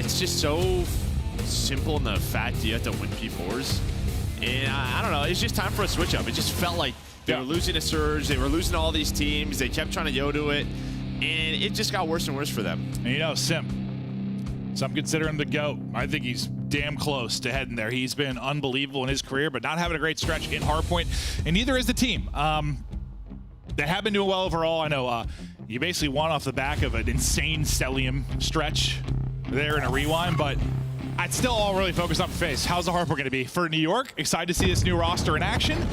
it's just so simple in the fact you have to win P4s. And I don't know, it's just time for a switch up. It just felt like they were losing a surge, they were losing all these teams, they kept trying to yo-do it, and it just got worse and worse for them. And you know, some consider him the GOAT. I think he's damn close to heading there. He's been unbelievable in his career, but not having a great stretch in Hardpoint, and neither is the team. They have been doing well overall. I know you basically won off the back of an insane Stellium stretch there in a rewind, but I'd still all really focus on FaZe. How's the Hardpoint going to be? For New York, excited to see this new roster in action.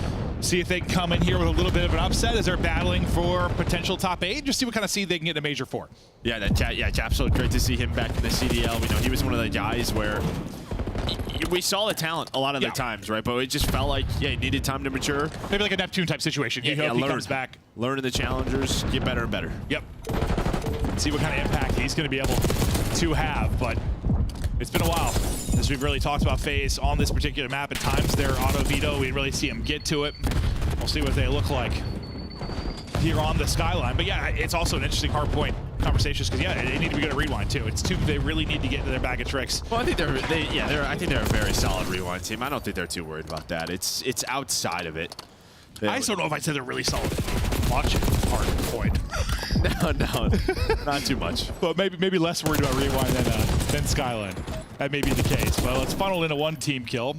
See if they can come in here with a little bit of an upset as they're battling for potential top 8. Just see what kind of seed they can get in a Major 4. Yeah, it's absolutely great to see him back in the CDL. We know he was one of the guys where we saw the talent a lot of the times, right? But it just felt like, he needed time to mature. Maybe like a Neptune type situation. You hope he comes back. Learning the challengers, get better and better. Yep. See what kind of impact he's going to be able to have. But it's been a while as we've really talked about FaZe on this particular map. At times, their auto veto, we really see him get to it. We'll see what they look like here on the skyline. But yeah, it's also an interesting Hardpoint conversations because they need to be good at rewind too. It's two they really need to get into their bag of tricks. Well, I think they're a very solid rewind team. I don't think they're too worried about that. It's outside of it. I just don't know if I'd say they're really solid. Watch Hardpoint. No, not too much. But maybe less worried about rewind than skyline. That may be the case. But let's funnel into one team kill.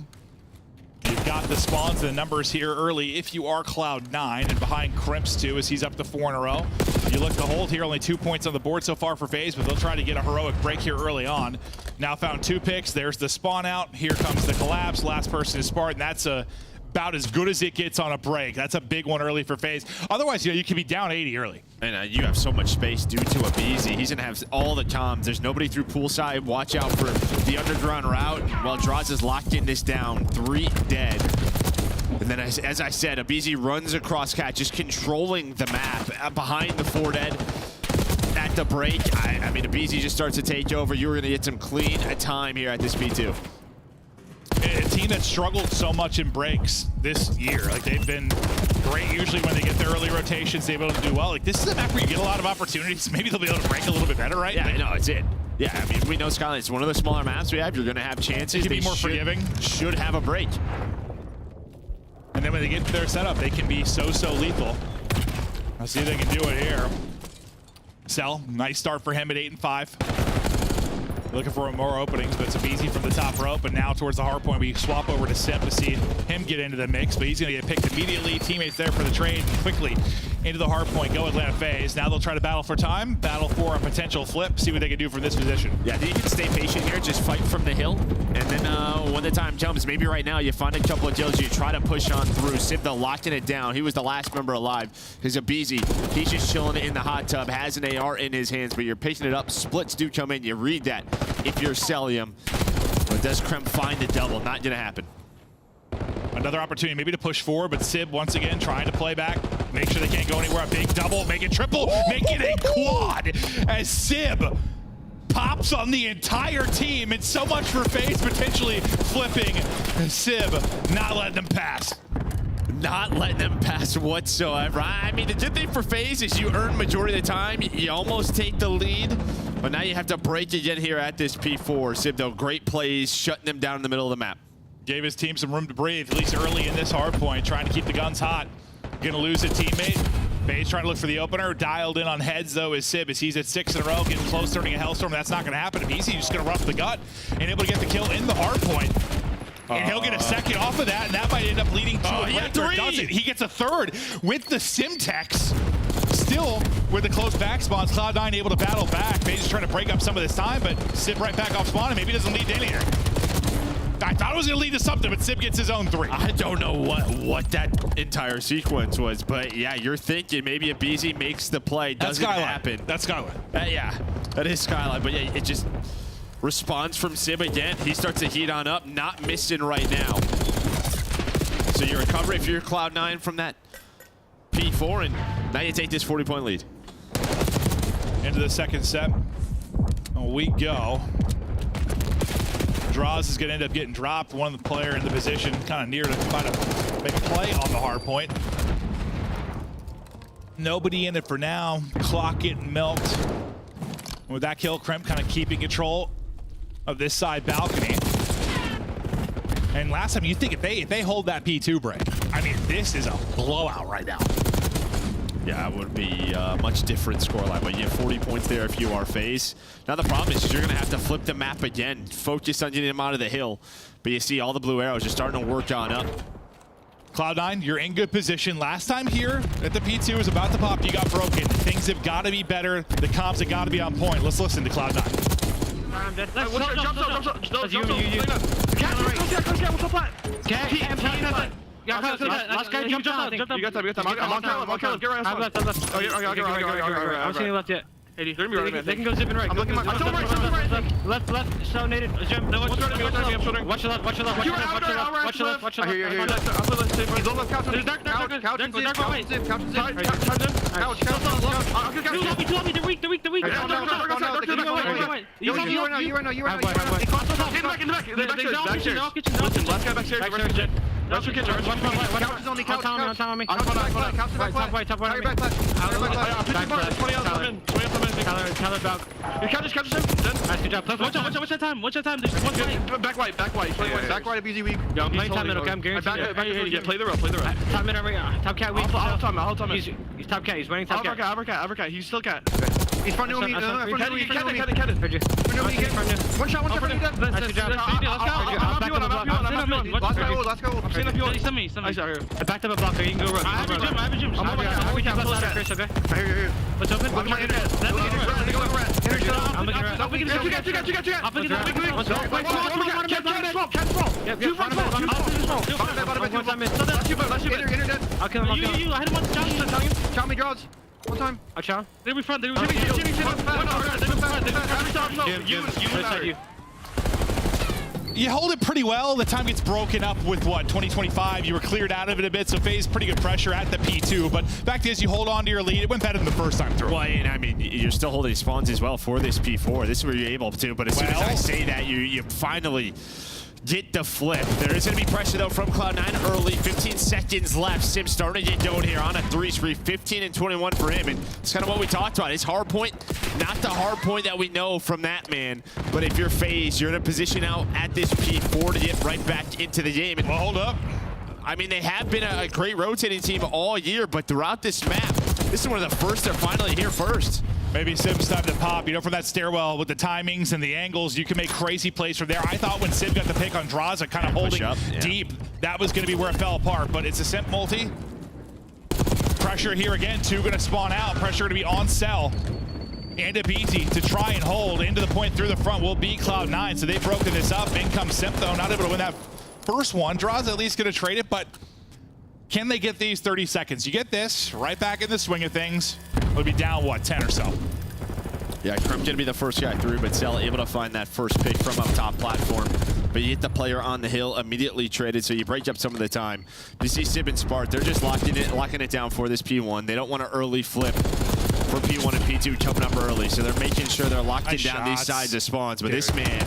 You've got the spawns and the numbers here early if you are Cloud9, and behind Crimps too as he's up to 4 in a row. You look to hold here, only 2 points on the board so far for FaZe, but they'll try to get a heroic break here early on. Now found 2 picks. There's the spawn out. Here comes the collapse. Last person is Spartan. That's about as good as it gets on a break. That's a big one early for FaZe. Otherwise, you can be down 80 early. And you have so much space due to a BZ. He's going to have all the comms. There's nobody through poolside. Watch out for the underground route while Draws is locking this down. 3 dead. And then, as I said, a BZ runs across Cat, just controlling the map behind the 4 dead. At the break, I mean, a BZ just starts to take over. You're going to get some clean time here at this P2. A team that struggled so much in breaks this year. Like, they've been great usually when they get their early rotations, they're able to do well. Like, this is a map where you get a lot of opportunities. Maybe they'll be able to break a little bit better, right? Yeah, no, it's it. Yeah, I mean, we know Skyline is one of the smaller maps we have. You're going to have chances. They can be more forgiving. Should have a break. And then when they get to their setup, they can be so lethal. Let's see if they can do it here. Cell, nice start for him at 8 and 5. Looking for more openings, but it's a easy from the top rope. And now towards the hard point, we swap over to Sim to see him get into the mix, but he's going to get picked immediately. Teammates there for the trade quickly into the hard point. Go Atlanta FaZe. Now they'll try to battle for time, battle for a potential flip, see what they can do from this position. Yeah, I think you can stay patient here, just fight from the hill. And then when the time comes, maybe right now you find a couple of kills, you try to push on through. Sivda locking it down. He was the last member alive. He's a BZ. He's just chilling in the hot tub, has an AR in his hands, but you're picking it up. Splits do come in. You read that if you're Celium. But does Krem find the double? Not going to happen. Another opportunity maybe to push forward, but Sib once again trying to play back. Make sure they can't go anywhere. A big double, make it triple, make it a quad as Sib pops on the entire team. And so much for FaZe potentially flipping. Sib not letting them pass. Not letting them pass whatsoever. I mean, the good thing for FaZe is you earn majority of the time. You almost take the lead, but now you have to break again here at this P4. Sibdo, great plays, shutting them down in the middle of the map. Gave his team some room to breathe, at least early in this hard point, trying to keep the guns hot. Gonna lose a teammate. FaZe trying to look for the opener. Dialed in on heads, though, is Sib, as he's at 6 in a row, getting close, turning a Hellstorm. That's not gonna happen. He's just gonna rough the gut and able to get the kill in the hard point. And he'll get a second off of that, and that might end up leading to a break, or does it? He gets a third with the Simtex. Still, with the close back spawns, Cloud9 able to battle back. FaZe is trying to break up some of this time, but Sib right back off spawn, and maybe doesn't lead to anything. I thought it was going to lead to something, but Sib gets his own 3. I don't know what that entire sequence was, but yeah, you're thinking maybe a BZ makes the play. Doesn't happen. That's Skyline. Yeah, that is Skyline, but yeah, it just responds from Sib again. He starts to heat on up, not missing right now. So you recover if you're Cloud9 from that P4, and now you take this 40-point lead. Into the second set, we go. Draws is going to end up getting dropped. One of the player in the position kind of near to try to make a play on the hard point. Nobody in it for now. Clock getting milked. And with that kill, Krem kind of keeping control of this side balcony. And last time, you think if they hold that P2 break, I mean, this is a blowout right now. Yeah, it would be a much different scoreline, but you have 40 points there if you are FaZe. Now the problem is you're going to have to flip the map again, focus on getting them out of the hill. But you see all the blue arrows just starting to work on up. Cloud9, you're in good position. Last time here at the P2 was about to pop, you got broken. Things have got to be better. The comms have got to be on point. Let's listen to Cloud9. Last guy jumped up. You got time. I'm on Caleb. Get right on left. I'm seeing left yet. They can go zipping right. I'm looking right. Left. So nated. Jump. Watch the left. Watch the left. I hear you. He's on left. Couch. There's dark. Couch. They're weak. You right now. Listen, last guy back here. Watch your kitchen. Couch is on me. Couch on me. Top right. Tyler back. You catch him. Nice, good job. What's that time? There's one fight. Back right. Back right, BZ weak. Yo, I'm playing time middle, okay? I'm guaranteed. Yeah, play the row. Top middle, top cat weak. I'll time. He's top cat. He's running top cat. Overcat. He's still cat. He's front new me. Heard you. One shot. Nice, good job. Let's go. I'm seeing you. Send me. I backed up a blocker. You can go run. I have a gym. We can pull out Chris, okay? I hear you. What's open? I'm looking around. I'll kill him. I hit him once. Chow me draws. One time. I'll chow. They were front. You hold it pretty well. The time gets broken up with, what, 2025? You were cleared out of it a bit, so FaZe pretty good pressure at the P2. But fact is, you hold on to your lead. It went better than the first time through. Well, and I mean, you're still holding spawns as well for this P4. This is where you're able to, but as soon as I say that, you finally get the flip. There is going to be pressure, though, from Cloud9 early. 15 seconds left. Sim starting to get going here on a 3-3. 15 and 21 for him, and it's kind of what we talked about. His hard point, not the hard point that we know from that man, but if you're FaZe, you're in a position out at this P4 to get right back into the game. And well, hold up. I mean, they have been a great rotating team all year, but throughout this map, this is one of the first they're finally here first. Maybe Sim's time to pop. You know, from that stairwell with the timings and the angles, you can make crazy plays from there. I thought when Sim got the pick on Draza, kind of holding deep, that was going to be where it fell apart. But it's a Sim multi. Pressure here again. Two going to spawn out. Pressure going to be on Cell. And Abizi to try and hold into the point through the front will be Cloud9. So they've broken this up. In comes Sim, though, not able to win that first one. Draza at least going to trade it, but can they get these 30 seconds? You get this right back in the swing of things. It'll be down, what, 10 or so? Yeah, Crimp gonna be the first guy through, but Cell able to find that first pick from up top platform. But you get the player on the hill immediately traded, so you break up some of the time. You see Sib and Spart, they're just locking it down for this P1. They don't want to early flip for P1 and P2 coming up early, so they're making sure they're locking down these sides of spawns. But this man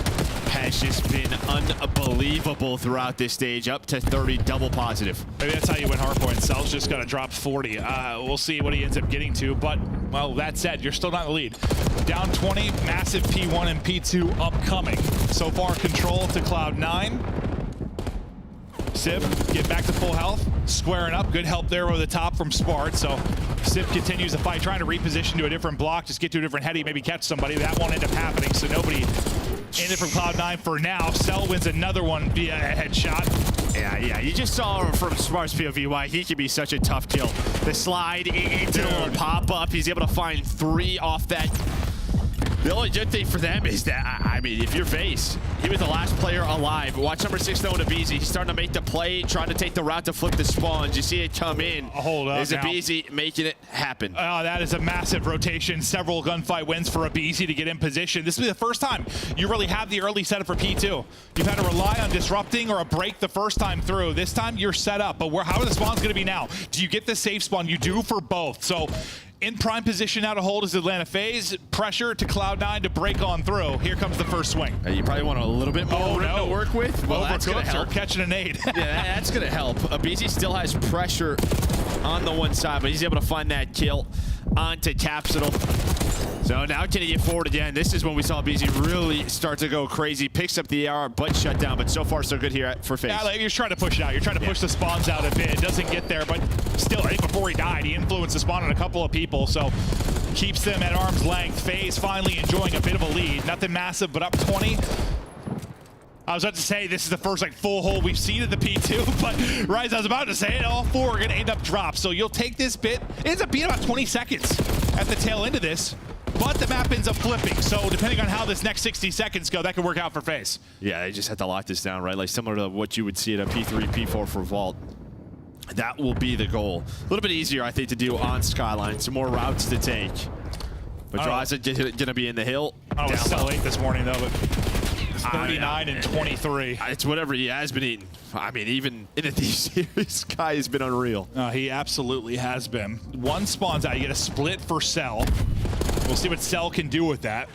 has just been unbelievable throughout this stage, up to 30, double positive. Maybe that's how you win hardpoint. Cell's just got to drop 40. We'll see what he ends up getting to, but, well, that said, you're still not in the lead. Down 20, massive P1 and P2 upcoming. So far, control to Cloud9. Civ, get back to full health, squaring up. Good help there over the top from Spart. So Civ continues the fight, trying to reposition to a different block, just get to a different heady, maybe catch somebody. That won't end up happening, so nobody in it from Cloud9 for now. Cell wins another one via a headshot. Yeah, you just saw from Smart's POV why he can be such a tough kill. The slide into the pop-up, he's able to find 3 off that. The only good thing for them is that, I mean, if you're FaZe, he was the last player alive. Watch number 6 though in Abizi. He's starting to make the play, trying to take the route to flip the spawns. You see it come in. Hold up. There's Abizi making it happen. Oh, that is a massive rotation. Several gunfight wins for Abizi to get in position. This will be the first time you really have the early setup for P2. You've had to rely on disrupting or a break the first time through. This time you're set up, but how are the spawns going to be now? Do you get the safe spawn? You do for both. So in prime position now to hold is Atlanta FaZe. Pressure to Cloud9 to break on through. Here comes the first swing. You probably want a little bit more to work with. Well, that's going to help. Catching a nade. Yeah, that's going to help. Abizi still has pressure on the one side, but he's able to find that kill onto Capsule. So now can he get forward again? This is when we saw BZ really start to go crazy. Picks up the AR, but shut down. But so far, so good here for FaZe. Yeah, like, you're trying to push it out. You're trying to push the spawns out a bit. It doesn't get there, but still, I think before he died, he influenced the spawn on a couple of people. So keeps them at arm's length. FaZe finally enjoying a bit of a lead. Nothing massive, but up 20. I was about to say this is the first full hold we've seen at the P2, but Rise, I was about to say it, all four are going to end up dropped. So you'll take this bit. It ends up being about 20 seconds at the tail end of this, but the map ends up flipping. So depending on how this next 60 seconds go, that could work out for FaZe. Yeah, they just have to lock this down, right? Like similar to what you would see at a P3, P4 for Vault. That will be the goal. A little bit easier, I think, to do on Skyline. Some more routes to take. But Draza going to be in the hill. I was so late this morning, though, but 39 and 23. It's whatever he has been eating. I mean, even in a series, guy has been unreal. He absolutely has been. One spawns out. You get a split for Cell. We'll see what Cell can do with that.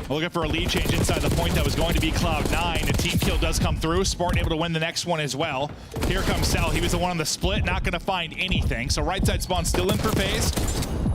We're looking for a lead change inside the point that was going to be Cloud9. A team kill does come through. Spartan able to win the next one as well. Here comes Cell. He was the one on the split, not going to find anything. So right side spawn still in for FaZe.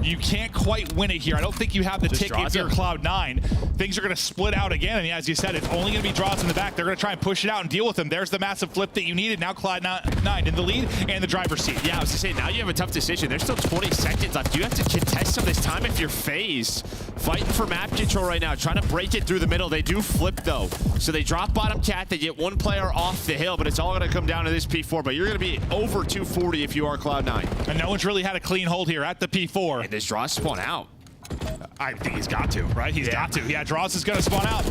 You can't quite win it here. I don't think you have the tick if you're Cloud9. Things are going to split out again, and as you said, it's only going to be draws in the back. They're going to try and push it out and deal with them. There's the massive flip that you needed. Now Cloud9 in the lead and the driver's seat. Yeah, I was going to say, now you have a tough decision. There's still 20 seconds left. You have to contest some of this time if you're FaZe. Fighting for map control right now, trying to break it through the middle. They do flip, though. So they drop bottom cat. They get one player off the hill, but it's all going to come down to this P4. But you're going to be over 240 if you are Cloud9. And no one's really had a clean hold here at the P4. And this draw spawn out. I think he's got to, right? He's got to. Yeah, Draws is going to spawn out.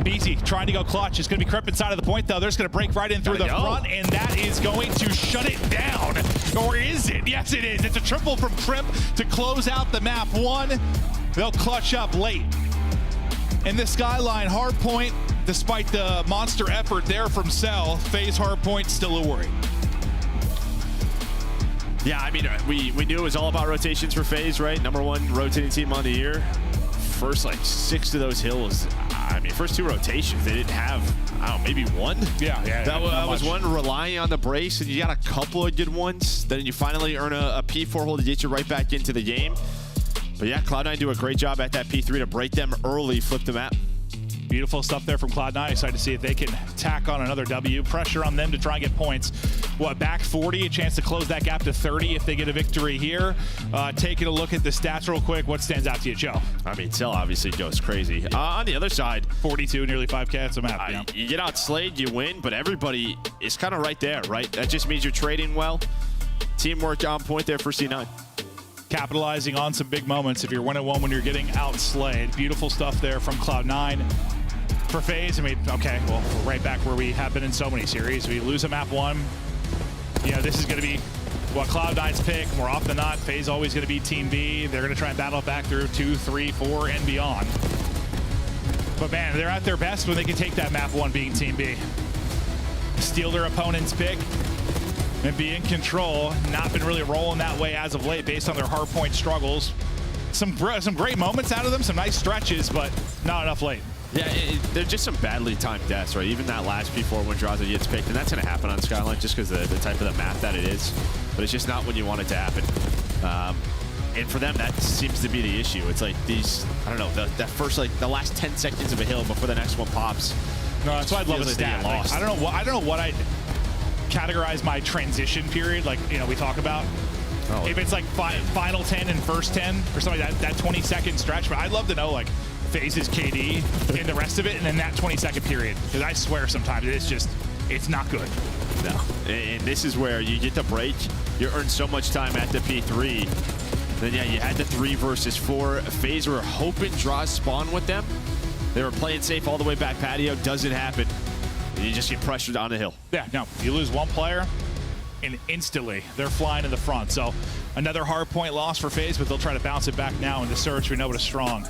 BZ trying to go clutch. It's going to be Crip inside of the point, though. They're just going to break right in through the front, and that is going to shut it down. Or is it? Yes, it is. It's a triple from Crip to close out the map one. They'll clutch up late. In the Skyline hard point, despite the monster effort there from Cell, FaZe hard point still a worry. Yeah, I mean, we knew it was all about rotations for FaZe, right? #1 rotating team on the year. First, 6 of those hills. I mean, first 2 rotations, they didn't have, I don't know, maybe one? Yeah. That was one relying on the brace, and you got a couple of good ones. Then you finally earn a P4 hold to get you right back into the game. But yeah, Cloud9 do a great job at that P3 to break them early, flip the map. Beautiful stuff there from Cloud9. Excited to see if they can tack on another W. Pressure on them to try and get points. Back 40, a chance to close that gap to 30 if they get a victory here. Taking a look at the stats real quick. What stands out to you, Joe? I mean, Cell obviously goes crazy. On the other side, 42, nearly 5K. That's a map. You get outslayed, you win, but everybody is kind of right there, right? That just means you're trading well. Teamwork on point there for C9. Capitalizing on some big moments if you're 1-1 when you're getting outslayed. Beautiful stuff there from Cloud9. For FaZe, I mean, okay, well, we're right back where we have been in so many series. We lose a map 1. This is going to be what Cloud9's pick. More often than not, FaZe always going to be Team B. They're going to try and battle back through 2, 3, 4, and beyond. But man, they're at their best when they can take that map 1 being Team B. Steal their opponent's pick and be in control. Not been really rolling that way as of late based on their hard point struggles. Some great moments out of them, some nice stretches, but not enough late. Yeah, they're just some badly timed deaths, right? Even that last P4 when Draza gets picked, and that's going to happen on Skyline just because of the type of the map that it is. But it's just not when you want it to happen. And for them, that seems to be the issue. It's like these, I don't know, that first, the last 10 seconds of a hill before the next one pops. No, that's why I'd love a stat. I don't know what I'd categorize my transition period, we talk about. Oh, if it's final 10 and first 10 or something like that 20-second stretch, but I'd love to know FaZe's KD and the rest of it, and then that 20-second period, because I swear sometimes it's not good. No, and this is where you get the break. You earn so much time at the P3. Then yeah, you had the 3 versus 4. FaZe were hoping draws spawn with them. They were playing safe all the way back patio. Doesn't happen. And you just get pressured on the hill. Yeah, no, you lose one player, and instantly they're flying in the front. So another hard point loss for FaZe, but they'll try to bounce it back now in the Surge. We know what a strong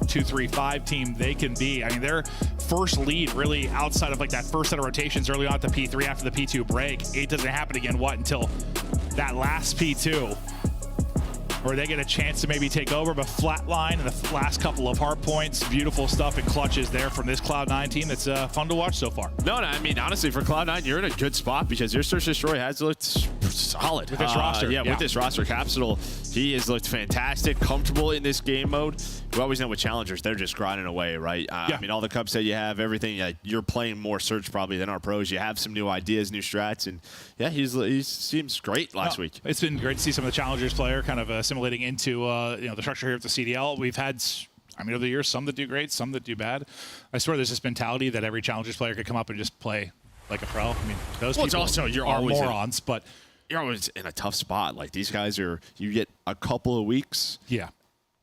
2-3-5 team they can be. I mean, their first lead really outside of that first set of rotations early on at the P3 after the P2 break. It doesn't happen again, until that last P2, where they get a chance to maybe take over, but flatline in the last couple of hard points. Beautiful stuff and clutches there from this Cloud9 team. That's fun to watch so far. No, I mean, honestly, for Cloud9, you're in a good spot because your Search Destroy has looked solid with this roster. Yeah, with this roster. Capsule, he has looked fantastic, comfortable in this game mode. You always know with challengers, they're just grinding away, right? I mean, all the cups that you have, everything, you're playing more Search probably than our pros. You have some new ideas, new strats, and yeah, he seems great last week. It's been great to see some of the challengers player kind of assimilating into the structure here at the CDL. We've had, I mean, over the years, some that do great, some that do bad. I swear there's this mentality that every challengers player could come up and just play like a pro. I mean, those people also, you're are always morons, but you're always in a tough spot. Like these guys are, you get a couple of weeks. Yeah.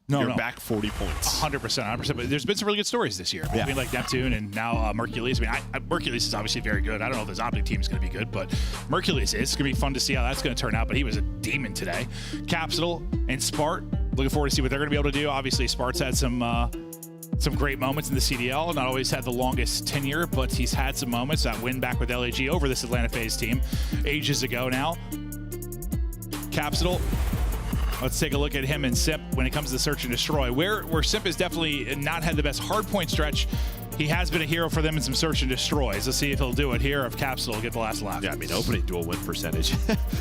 You're back 40 points. 100%. But there's been some really good stories this year. Yeah. I mean, like Neptune and now Mercules. I mean, Mercules is obviously very good. I don't know if the zombie team is going to be good, but Mercules is. It's going to be fun to see how that's going to turn out. But he was a demon today. Capsule and Spart. Looking forward to see what they're going to be able to do. Obviously, Spart's had some great moments in the CDL. Not always had the longest tenure, but he's had some moments. That win back with LAG over this Atlanta FaZe team ages ago now. Capsule. Let's take a look at him and Simp when it comes to Search and Destroy. Where Simp has definitely not had the best hardpoint stretch, he has been a hero for them in some Search and Destroys. Let's see if he'll do it here. If Capsule will get the last laugh. Yeah, I mean, opening dual win percentage.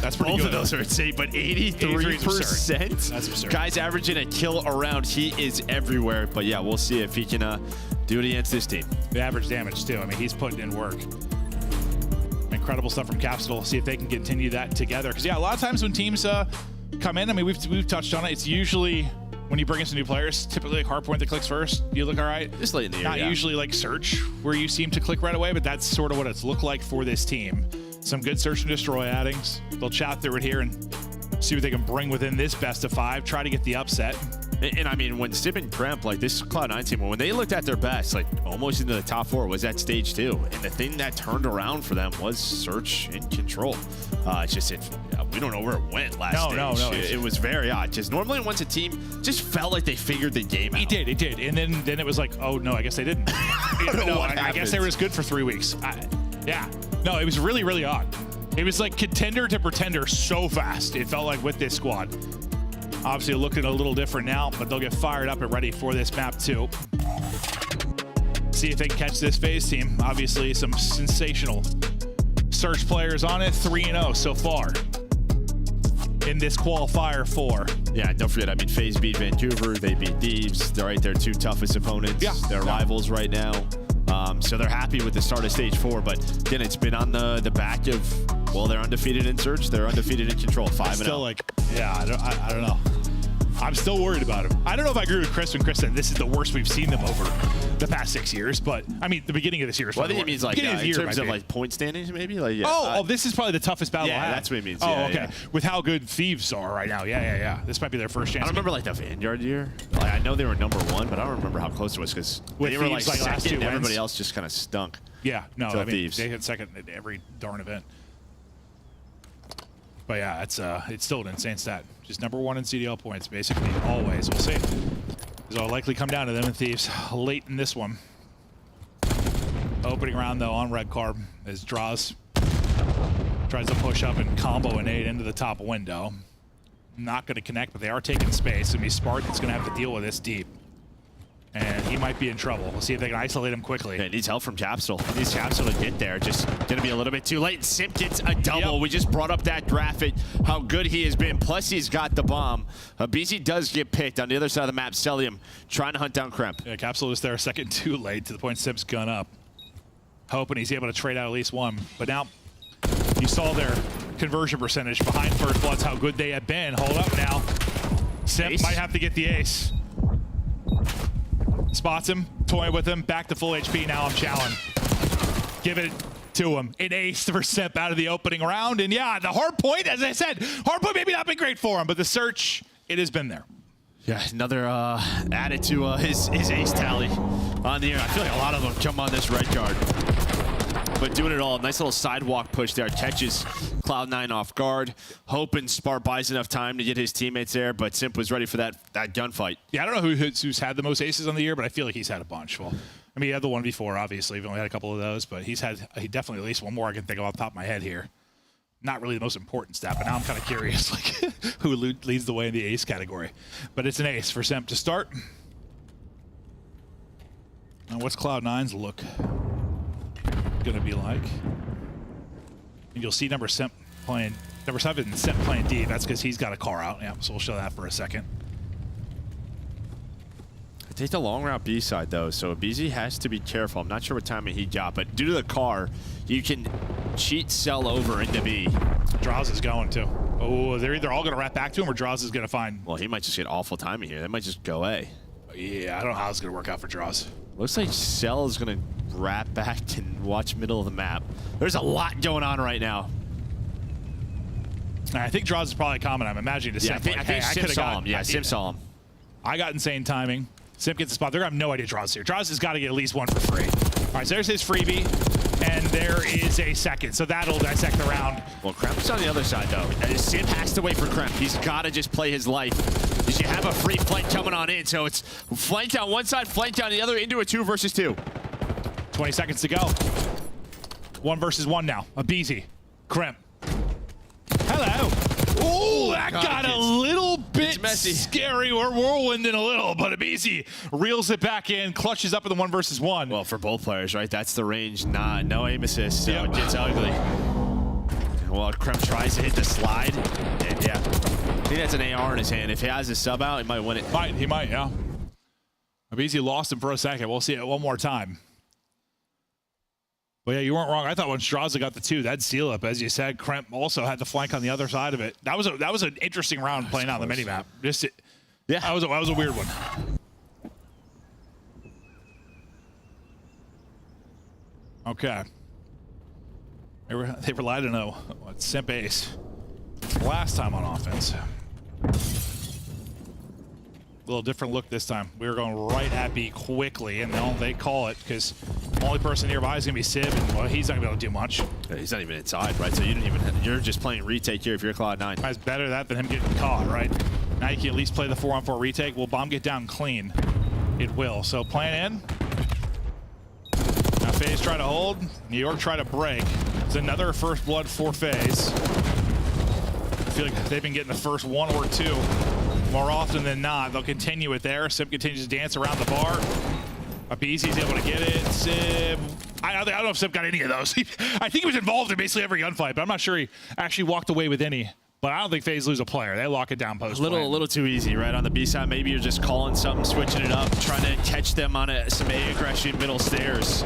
That's pretty Both good. of those are insane, but 83%. That's absurd. Guy's averaging a kill around. He is everywhere. But yeah, we'll see if he can do it against this team. The average damage, too. I mean, he's putting in work. Incredible stuff from Capsule. See if they can continue that together. Because, yeah, a lot of times when teams come in, I mean, we've touched on it. It's usually when you bring in some new players, typically like hardpoint that clicks first, you look all right. Just late in the year, Not usually like Search, where you seem to click right away, but that's sort of what it's looked like for this team. Some good Search and Destroy addings. They'll chat through it here and see what they can bring within this best of 5, try to get the upset. And I mean, when Sib and Kremp, like this Cloud9 team, when they looked at their best, like almost into the top 4, was at stage 2. And the thing that turned around for them was Search and Control. It's just, we don't know where it went last stage. No. It was very odd. Just normally once a team just felt like they figured the game out. It did. And then it was like, oh, no, I guess they didn't. I guess they were just good for 3 weeks. No, it was really, really odd. It was like contender to pretender so fast. It felt like with this squad. Obviously looking a little different now, but they'll get fired up and ready for this map too. See if they can catch this FaZe team. Obviously some sensational Search players on it. 3-0 so far in this qualifier 4. Yeah, don't forget, I mean, FaZe beat Vancouver, they beat Thieves. They're right, their 2 toughest opponents. Yeah. They're rivals right now. So they're happy with the start of stage 4, but again, it's been on the back of, well, they're undefeated in Search, they're undefeated in Control, 5-0. Still like, yeah, I don't know. I'm still worried about him. I don't know if I agree with Chris when Chris said this is the worst we've seen them over the past 6 years, but I mean, the beginning of this year is well, I think he means like in terms of like point standings, maybe. Like, yeah. This is probably the toughest battle. Yeah, that's what he means. Oh, yeah, okay. Yeah. With how good Thieves are right now. Yeah. This might be their first chance. I don't remember like the Vanguard year. Like, I know they were number 1, but I don't remember how close it was because they were like last 2 second, and everybody wins. else just kind of stunk. Yeah, no, I mean, Thieves. they hit second at every darn event. But yeah, it's still an insane stat. Just number 1 in CDL points, basically, always. We'll see. It'll likely come down to them and Thieves late in this one. Opening round, though, on Red Carb as Draws tries to push up and combo a nade into the top window. Not going to connect, but they are taking space. And Spart that's going to have to deal with this deep. And he might be in trouble. We'll see if they can isolate him quickly. Yeah, he needs help from Capsule. He needs Capsule to get there. Just going to be a little bit too late. And Simp gets a double. Yep. We just brought up that graphic, how good he has been. Plus, he's got the bomb. BZ does get picked. On the other side of the map, Celium trying to hunt down Kremp. Yeah, Capsule is there a second too late to the point Simp's gun up. Hoping he's able to trade out at least one. But now, you saw their conversion percentage behind First Bloods, how good they have been. Hold up now. Simp might have to get the ace. Spots him, toying with him, back to full HP, now I'm challenged. Give it to him. An ace for Simp out of the opening round, and yeah, the hard point, as I said, hard point maybe not been great for him, but the Search, it has been there. Yeah, another added to his ace tally on the air. I feel like a lot of them jump on this red card. But doing it all, nice little sidewalk push there. Catches Cloud9 off guard. Hoping Spart buys enough time to get his teammates there, but Simp was ready for that gunfight. Yeah, I don't know who's had the most aces on the year, but I feel like he's had a bunch. Well, I mean, he had the 1v4, obviously. We've only had a couple of those, but he definitely at least one more I can think of off the top of my head here. Not really the most important stat, but now I'm kind of curious like who leads the way in the ace category. But it's an ace for Simp to start. Now, what's Cloud9's look going to be like? And you'll see number Simp playing Number 7, Sim playing D. That's because he's got a car out. Yeah, so we'll show that for a second. I take the long route B side, though, so BZ has to be careful. I'm not sure what timing he got, but due to the car, you can cheat sell over into B. Draws is going to. Oh, they're either all going to wrap back to him or Draws is going to find. Well, he might just get awful timing here. They might just go A. Yeah, I don't know how it's going to work out for Draws. Looks like Cell is going to wrap back and watch middle of the map. There's a lot going on right now. I think Draws is probably common. I'm imagining to Sim. I think Sim saw him. Yeah, Sim saw him. I got insane timing. Sim gets the spot. They're going to have no idea Draws here. Draws has got to get at least one for free. All right, so there's his freebie, and there is a second. So that'll dissect the round. Well, Kremp's on the other side, though. Sim has to wait for Kremp. He's got to just play his life. Because you have a free flank coming on in, so it's flanked on one side, flanked on the other, into a 2 versus 2. 20 seconds to go. 1 versus 1 now. A BZ. Kremp. Hello. Oh, that got a little bit scary. We're whirlwinding a little, but Abizi reels it back in, clutches up in the 1 versus 1. Well, for both players, right? That's the range. No aim assist, so it gets ugly. Well, Kremp tries to hit the slide, and yeah. I think that's an AR in his hand. If he has his sub out, he might win it. He might, yeah. Abizi lost him for a second. We'll see it one more time. But yeah, you weren't wrong. I thought when Straza got the 2, that'd seal up. As you said, Kremp also had the flank on the other side of it. That was an interesting round playing out on the minimap. Yeah, that was a weird one. Okay. They relied on a Simp ace last time on offense. A little different look this time. We were going right at B quickly, and they call it because the only person nearby is going to be Sib, and well, he's not going to be able to do much. Yeah, he's not even inside, right? So you're just playing retake here if you're Cloud9. It's better that than him getting caught, right? Now you can at least play the 4-on-4 retake. Will bomb get down clean? It will. So plan in. Now FaZe try to hold. New York try to break. It's another first blood for FaZe. I feel like they've been getting the first 1 or 2. More often than not, they'll continue it there. Sib continues to dance around the bar. Abizi's able to get it. Sib, I don't know if Sib got any of those. I think he was involved in basically every gunfight, but I'm not sure he actually walked away with any. But I don't think FaZe lose a player. They lock it down post. A little too easy, right? On the B side, maybe you're just calling something, switching it up, trying to catch them on some A aggression middle stairs.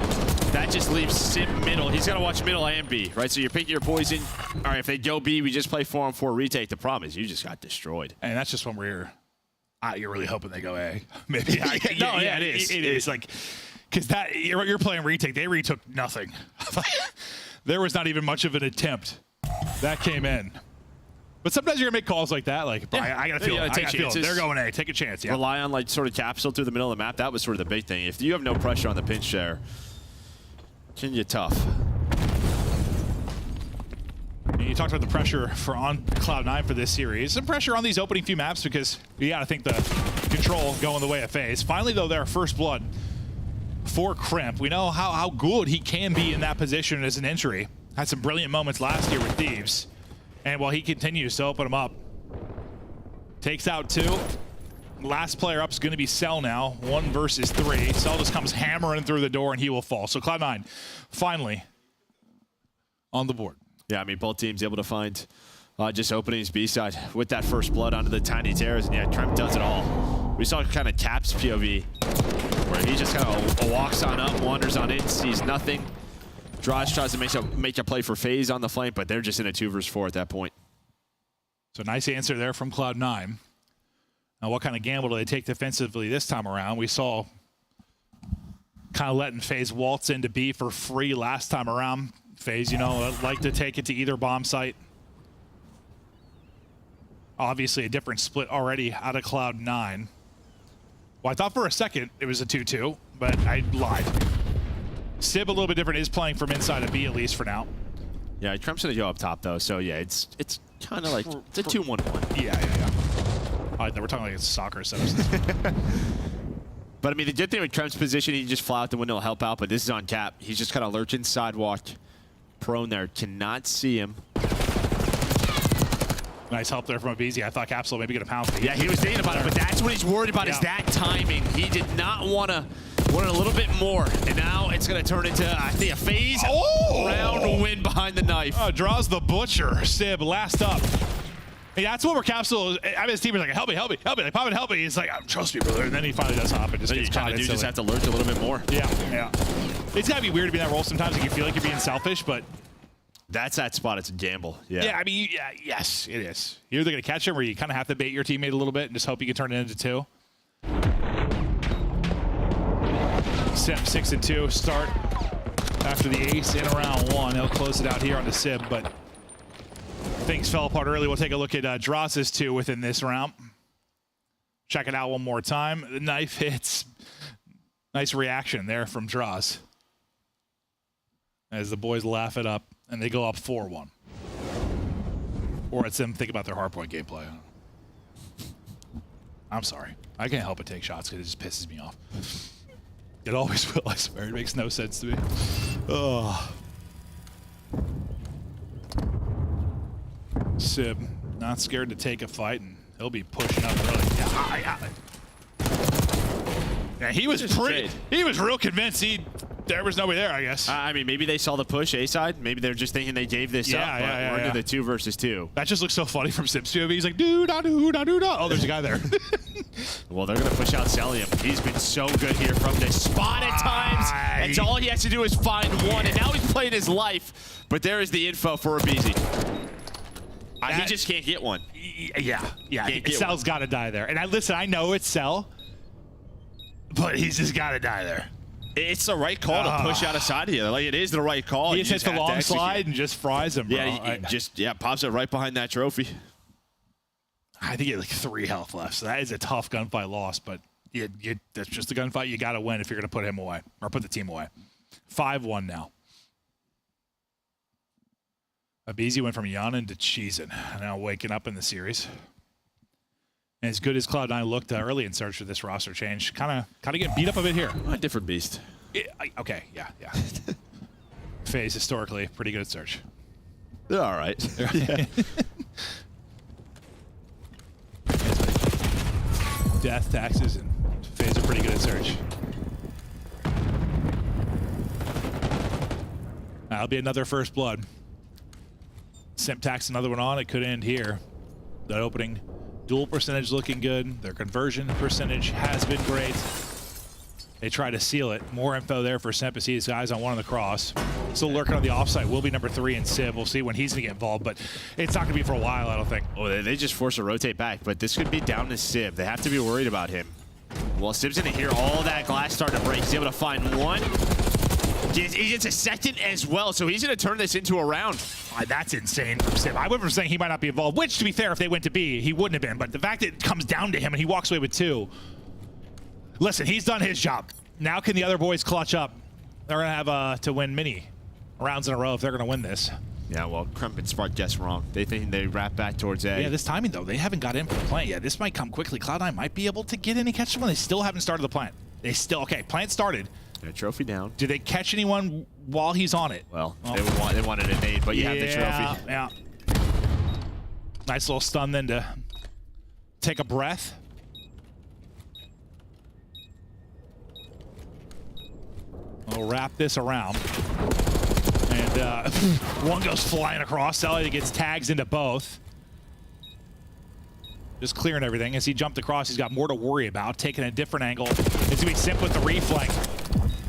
That just leaves Sim middle. He's got to watch middle and B, right? So you're picking your poison. All right, if they go B, we just play 4-on-4 retake. The problem is you just got destroyed. And that's just when you're really hoping they go A. Maybe. Yeah, it is. It is like, because that you're playing retake. They retook nothing. There was not even much of an attempt. That came in. But sometimes you're gonna make calls like that, like I gotta feel it. They're going A. Take a chance. Yeah. Rely on like sort of capsule through the middle of the map. That was sort of the big thing. If you have no pressure on the pinch there, can get tough. You talked about the pressure on Cloud9 for this series. Some pressure on these opening few maps because you gotta think the control going the way of FaZe. Finally, though, their first blood for Kremp. We know how good he can be in that position as an entry. Had some brilliant moments last year with Thieves. And while he continues to open him up, takes out 2. Last player up is going to be Cell now, 1 versus 3. Cell just comes hammering through the door and he will fall. So Cloud9 finally on the board. Yeah, I mean, both teams able to find just openings B side with that first blood onto the tiny terrace. And yeah, Tremp does it all. We saw kind of Cap's POV where he just kind of walks on up, wanders on in, sees nothing. Draj tries to make a play for FaZe on the flank, but they're just in a 2 versus 4 at that point. So nice answer there from Cloud9. Now, what kind of gamble do they take defensively this time around? We saw kind of letting FaZe waltz into B for free last time around. FaZe, you know, like to take it to either bomb site. Obviously, a different split already out of Cloud9. Well, I thought for a second it was a 2-2, but I lied. Sib a little bit different, is playing from inside of B at least for now. Yeah, Trump's gonna go up top though, so yeah, it's kind of like it's a 2-1-1. Yeah. All right, we're talking like it's soccer, so. But I mean, the good thing with Trump's position, he just fly out the window, help out. But this is on Cap. He's just kind of lurching sidewalk, prone there, cannot see him. Nice help there from Abizi. I thought Capsule maybe get a pound. Yeah, he was thinking about it, but that's what he's worried about is that timing. He did not want to wanted a little bit more, and now it's going to turn into, I think, a phase round win behind the knife. Draws the butcher. Sib, last up. Yeah, that's what we're Capsule. I mean, his team is like, help me, help me, help me. Like, Pop and help me. He's like, trust me, brother. And then he finally does hop and just gets caught. You just have to lurch a little bit more. Yeah, yeah. It's got to be weird to be in that role sometimes. Like, you feel like you're being selfish, but that's that spot. It's a gamble. Yeah. Yeah, I mean, yes, it is. You're either going to catch him or you kind of have to bait your teammate a little bit and just hope you can turn it into 2. Sib 6-2 start after the ace in round 1. He'll close it out here on the Sib, but things fell apart early. We'll take a look at Dross's 2 within this round. Check it out one more time. The knife hits. Nice reaction there from Dross as the boys laugh it up and they go up 4-1. Or it's them think about their hardpoint gameplay. I'm sorry. I can't help but take shots because it just pisses me off. It always will, I swear. It makes no sense to me. Oh. Sib, not scared to take a fight, and he'll be pushing up really. Yeah, he was real convinced there was nobody there, I guess. I mean, maybe they saw the push A side. Maybe they're just thinking they gave this up. We're into the 2 versus 2. That just looks so funny from Sib's POV. He's like, do-da-do-da-do-da. Oh, there's a guy there. Well, they're going to push out Celium. He's been so good here from this spot at times. And all he has to do is find one. And now he's playing his life. But there is the info for Abizi. He just can't get one. Yeah. Cell's got to die there. And listen, I know it's Cell, but he's just got to die there. It's the right call to push out a side here. Like, it is the right call. He just hits the long slide and just fries him, bro. Yeah, he pops it right behind that trophy. I think he had like 3 health left, so that is a tough gunfight loss, but that's just a gunfight you got to win if you're going to put him away, or put the team away. 5-1 now. Abizi went from yawning to cheesing, now waking up in the series. And as good as Cloud9 looked early in search for this roster change, kind of get beat up a bit here. A different beast. Okay, yeah. FaZe historically pretty good at search. They're all right. Yeah. Death, taxes, and FaZe are pretty good at search. That'll be another first blood. Simp tax another one on. It could end here. That opening duel percentage looking good. Their conversion percentage has been great. They try to seal it. More info there for Simp as he has guys on one on the cross. Still lurking on the offsite. Will be number 3 in Civ. We'll see when he's going to get involved, but it's not going to be for a while, I don't think. Oh, they just force a rotate back, but this could be down to Civ. They have to be worried about him. Well, Civ's going to hear all that glass start to break. He's able to find one. He gets a second as well, so he's going to turn this into a round. That's insane from Civ. I went from saying he might not be involved, which, to be fair, if they went to B, he wouldn't have been. But the fact that it comes down to him and he walks away with 2. Listen, he's done his job. Now can the other boys clutch up? They're going to have to win many rounds in a row if they're going to win this. Yeah, well, Crump and Spark guessed wrong. They think they wrap back towards A. Yeah, this timing, though, they haven't got in for the plant yet. This might come quickly. Cloud9 might be able to get in and catch someone. They still haven't started the plant. Okay, plant started. Their trophy down. Do they catch anyone while he's on it? Well, they wanted a nade, but you have the trophy. Yeah. Nice little stun then to take a breath. We'll wrap this around. And one goes flying across. Elliott gets tags into both. Just clearing everything. As he jumped across, he's got more to worry about. Taking a different angle. It's going to be Simp with the reflank.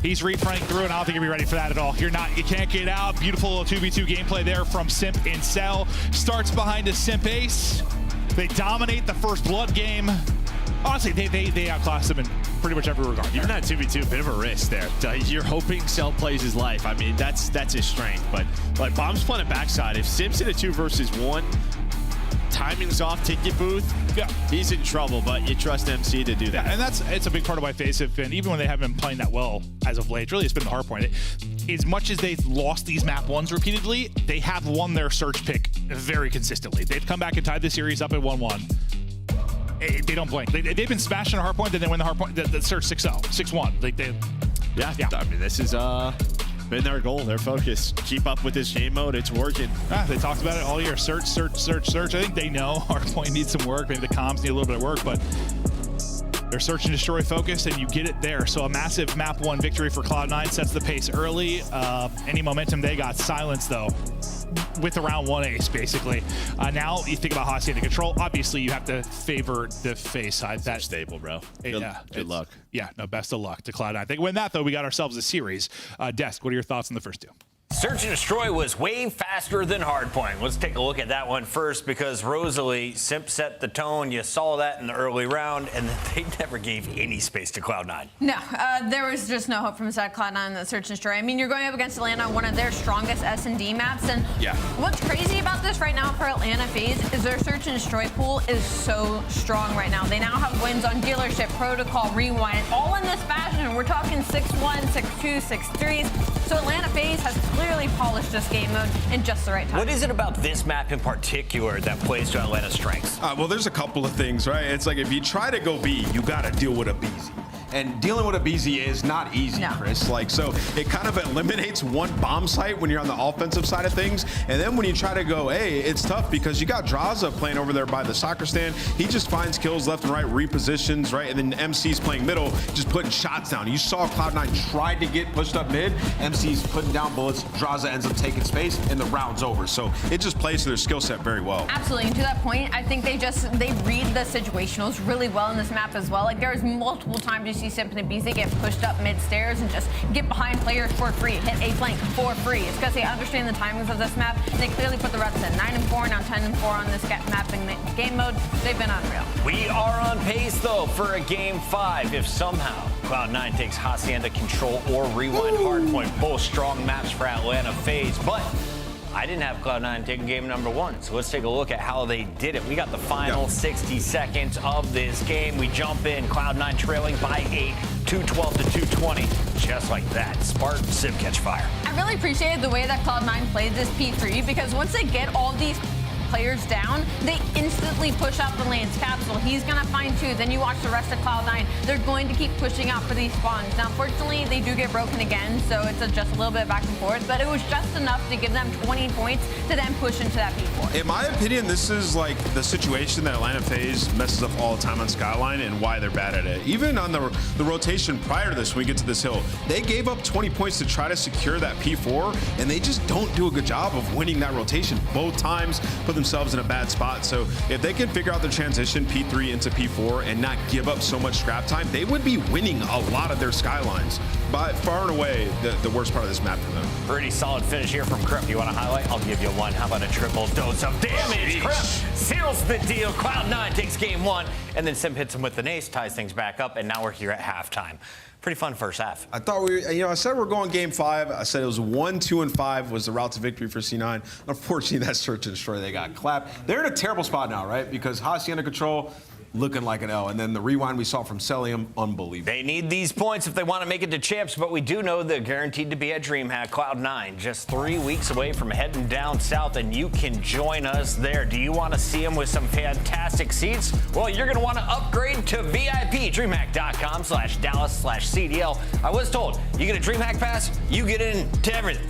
He's reflanking through, and I don't think he'll be ready for that at all. You can't get out. Beautiful little 2v2 gameplay there from Simp in Cell. Starts behind a Simp ace. They dominate the first blood game. Honestly, they outclass them in pretty much every regard. Even that 2v2, bit of a risk there. You're hoping Cell plays his life. I mean, that's his strength. But like Bomb's playing a backside. If Simp's in a 2 versus 1, timing's off, ticket booth, he's in trouble, but you trust MC to do that. Yeah, and it's a big part of why FaZe have been, even when they haven't been playing that well as of late, really it's been the hard point. As much as they've lost these map 1s repeatedly, they have won their search pick very consistently. They've come back and tied the series up at 1-1. They don't blink. They've been smashing a hard point, then they win the hard point, the search 6-0, 6-1. Yeah, I mean, this is been their goal, their focus. Keep up with this game mode. It's working. They talked about it all year. Search, search, search, search. I think they know hardpoint needs some work. Maybe the comms need a little bit of work, but They're search and destroy focused, and you get it there. So a massive map 1 victory for Cloud9 sets the pace early. Any momentum they got silenced, though, with the round 1 ace, basically. Now you think about Hacienda Control. Obviously, you have to favor the FaZe side. That's stable, bro. Good luck. Yeah, no, best of luck to Cloud9. I think win that, though, we got ourselves a series. Desk, what are your thoughts on the first two? Search and Destroy was way faster than Hardpoint. Let's take a look at that one first, because Rosalie, Simp set the tone. You saw that in the early round, and they never gave any space to Cloud9. No, there was just no hope from the side Cloud9 in the Search and Destroy. I mean, you're going up against Atlanta on one of their strongest S&D maps, and what's crazy about this right now for Atlanta FaZe is their Search and Destroy pool is so strong right now. They now have wins on Dealership, Protocol, Rewind, all in this fashion. We're talking 6-1, 6-2, 6-3s. So Atlanta FaZe has clearly polished this game mode in just the right time. What is it about this map in particular that plays to Atlanta's strengths? Well, there's a couple of things, right? It's like if you try to go B, you got to deal with a BZ. And dealing with a BZ is not easy, Chris. Like, so it kind of eliminates one bomb site when you're on the offensive side of things. And then when you try to go A, it's tough because you got Draza playing over there by the soccer stand. He just finds kills left and right, repositions, right? And then MC's playing middle, just putting shots down. You saw Cloud9 tried to get pushed up mid. MC's putting down bullets. Draza ends up taking space, and the round's over. So it just plays to their skill set very well. Absolutely. And to that point, I think they read the situationals really well in this map as well. Like, there's multiple times you see Simp and BZ get pushed up mid-stairs and just get behind players for free, hit A flank for free. It's because they understand the timings of this map, and they clearly put the reps in. 9-4, now 10-4 on this map in game mode. They've been unreal. We are on pace, though, for a game 5. If somehow Cloud9 takes Hacienda Control or Rewind Hardpoint, both strong maps for Atlanta FaZe, but I didn't have Cloud9 taking game number 1, so let's take a look at how they did it. We got the final 60 seconds of this game. We jump in, Cloud9 trailing by 8, 212 to 220, just like that. Spartan Sim catch fire. I really appreciated the way that Cloud9 played this P3, because once they get all these players down, they instantly push out the Lance capsule. He's going to find 2. Then you watch the rest of Cloud9. They're going to keep pushing out for these spawns. Now, unfortunately, they do get broken again, so it's just a little bit back and forth, but it was just enough to give them 20 points to then push into that P4. In my opinion, this is like the situation that Atlanta FaZe messes up all the time on Skyline and why they're bad at it. Even on the rotation prior to this, when we get to this hill, they gave up 20 points to try to secure that P4, and they just don't do a good job of winning that rotation. Both times put themselves in a bad spot. So if they can figure out the transition P3 into P4 and not give up so much scrap time, they would be winning a lot of their Skylines. But far and away, the worst part of this map for them. Pretty solid finish here from Krip. You want to highlight? I'll give you one. How about a triple dose of damage? Krip seals the deal. Cloud9 takes game 1, and then Sim hits him with an ace, ties things back up, and now we're here at halftime. Pretty fun first half. I thought I said we're going game 5. I said it was 1, 2, and 5 was the route to victory for C9. Unfortunately, that Search and Destroy, they got clapped. They're in a terrible spot now, right? Because Hacienda Control, looking like an L. And then the rewind we saw from Celium, unbelievable. They need these points if they want to make it to champs, but we do know they're guaranteed to be at DreamHack. Cloud9 just 3 weeks away from heading down south, and you can join us there. Do you want to see them with some fantastic seats? Well, you're going to want to upgrade to VIP. DreamHack.com/Dallas/CDL. I was told, you get a DreamHack pass, you get into everything.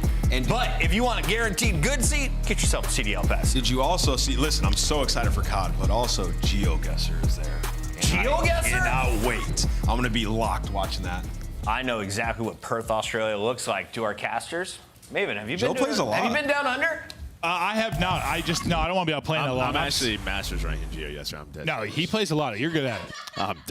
But if you want a guaranteed good seat, get yourself a CDL pass. Did you also see, listen, I'm so excited for COD, but also GeoGuessr is there. GeoGuessr? Cannot wait. I'm going to be locked watching that. I know exactly what Perth, Australia looks like. To our casters, Maven, have you been? Joe plays a lot. Have you been down under? I have not. I don't want to be out playing a lot. I'm actually Masters rank in Geo. Yes, sir. I'm dead. No, he plays a lot. You're good at it.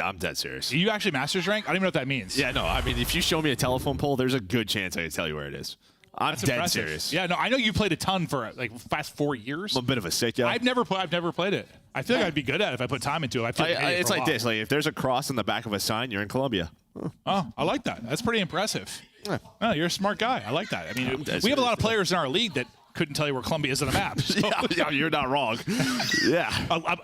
I'm dead serious. Are you actually Masters rank? I don't even know what that means. Yeah, no. I mean, if you show me a telephone pole, there's a good chance I can tell you where it is. I'm That's dead impressive. serious. Yeah, no, I know you played a ton for like past 4 years. I'm a bit of a sick guy. I've never played it. I feel like I'd be good at it if I put time into it. It's like this. Like if there's a cross in the back of a sign, you're in Colombia. Oh, I like that. That's pretty impressive. Yeah. Oh, you're a smart guy. I like that. I mean, we have a lot of players in our league that couldn't tell you where Colombia is on a map. So. Yeah, you're not wrong. Yeah.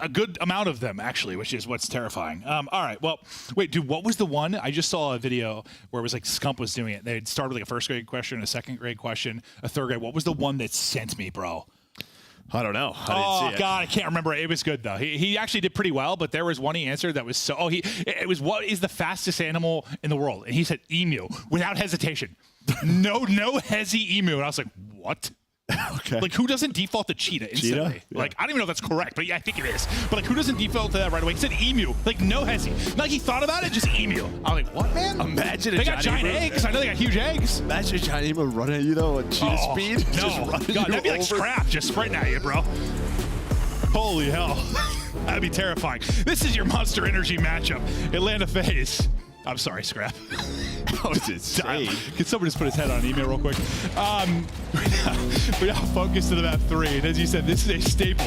A good amount of them, actually, which is what's terrifying. All right. Well, wait, dude, what was the one? I just saw a video where it was like Scump was doing it. They'd start with like a first grade question, a second grade question, a third grade. What was the one that sent me, bro? I don't know. Oh, didn't see it. God, I can't remember. It was good, though. He actually did pretty well, but there was one he answered that was so... it was, what is the fastest animal in the world? And he said emu, without hesitation. No hesi emu. And I was like, what? Okay. Like, who doesn't default to cheetah instantly? Cheetah? Yeah. Like, I don't even know if that's correct, but yeah, I think it is. But like, who doesn't default to that right away? He said emu. Like, no hesi. Not like he thought about it, just emu. I'm like, what, man? Imagine they got giant eggs. I know they got huge eggs. Imagine a giant emu running at you though at cheetah speed. No, Just running God, you that'd be like over. Scrap just sprinting at you, bro. Holy hell. That'd be terrifying. This is your Monster Energy matchup. Atlanta FaZe. I'm sorry, Scrap. That was insane. Can somebody just put his head on email real quick? We're now focused to the map 3. And as you said, this is a staple.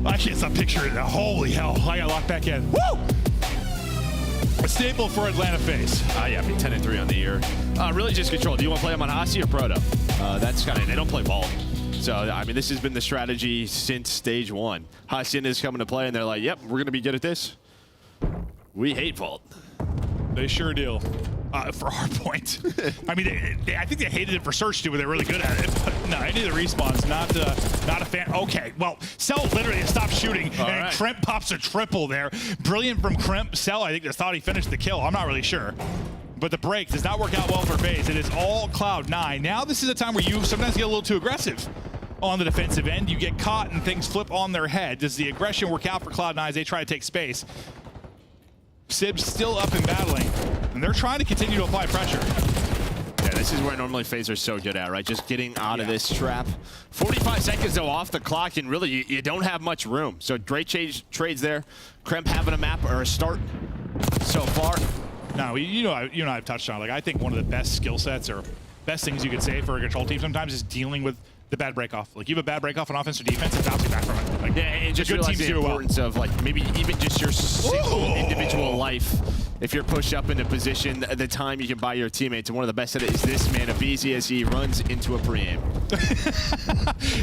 I can't stop picturing it. Holy hell. I got locked back in. Woo! A staple for Atlanta FaZe. Yeah, I mean 10-3 on the year. Really just control. Do you want to play them on Hasi or Proto? That's kind of, they don't play ball. So, I mean, this has been the strategy since stage 1. Hacienda is coming to play, and they're like, yep, we're going to be good at this. We hate Vault. They sure do. For Hardpoint. I mean, I think they hated it for Search too, but they're really good at it. But no, any of the respawns, not a fan. Okay, well, Cell literally stopped shooting, and Crimp pops a triple there. Brilliant from Crimp. Cell, I think, just thought he finished the kill. I'm not really sure. But the break does not work out well for FaZe. It is all Cloud9. Now this is a time where you sometimes get a little too aggressive on the defensive end. You get caught and things flip on their head. Does the aggression work out for Cloud9 as they try to take space? Sib's still up and battling, and they're trying to continue to apply pressure. Yeah, this is where normally FaZe are so good at, right? Just getting out of this trap. 45 seconds, though, off the clock, and really, you don't have much room. So great trades there. Kremp having a map or a start so far. No, you know I've touched on. Like, I think one of the best skill sets or best things you could say for a control team sometimes is dealing with the bad break-off. Like, you have a bad break-off on offense or defense, it bounces back from it. Like, yeah, and just good teams the do importance of, like, maybe even just your single individual life. If you're pushed up into position, the time you can buy your teammates. And one of the best at it is this man, Abizi, as he runs into a pre-aim.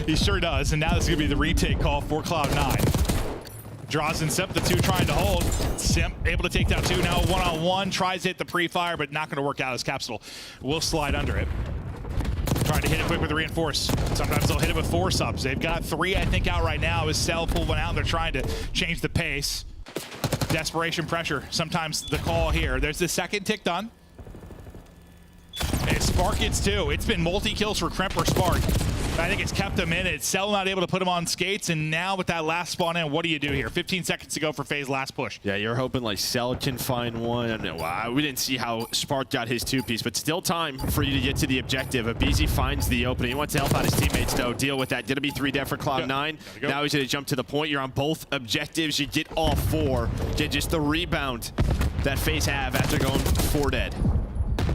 He sure does, and now this is going to be the retake call for Cloud9. Draws and Simp, the two trying to hold. Simp able to take down two, now one-on-one. Tries to hit the pre-fire, but not going to work out as Capsule will slide under it. Trying to hit it quick with the reinforce. Sometimes they'll hit it with 4 subs. They've got 3, I think, out right now. As Cell pulled one out, they're trying to change the pace. Desperation pressure. Sometimes the call here. There's the second tick done. And Spark gets 2. It's been multi-kills for Kremp or Spark. I think it's kept him in it. Cell not able to put him on skates, and now with that last spawn in, what do you do here? 15 seconds to go for FaZe last push. Yeah, you're hoping like Cell can find one. Wow, we didn't see how Spark got his 2-piece, but still time for you to get to the objective. Abizi finds the opening. He wants to help out his teammates, though. Deal with that. Gonna be 3 dead for Cloud9. Now he's gonna jump to the point. You're on both objectives. You get all 4. Get just the rebound that FaZe have after going 4 dead.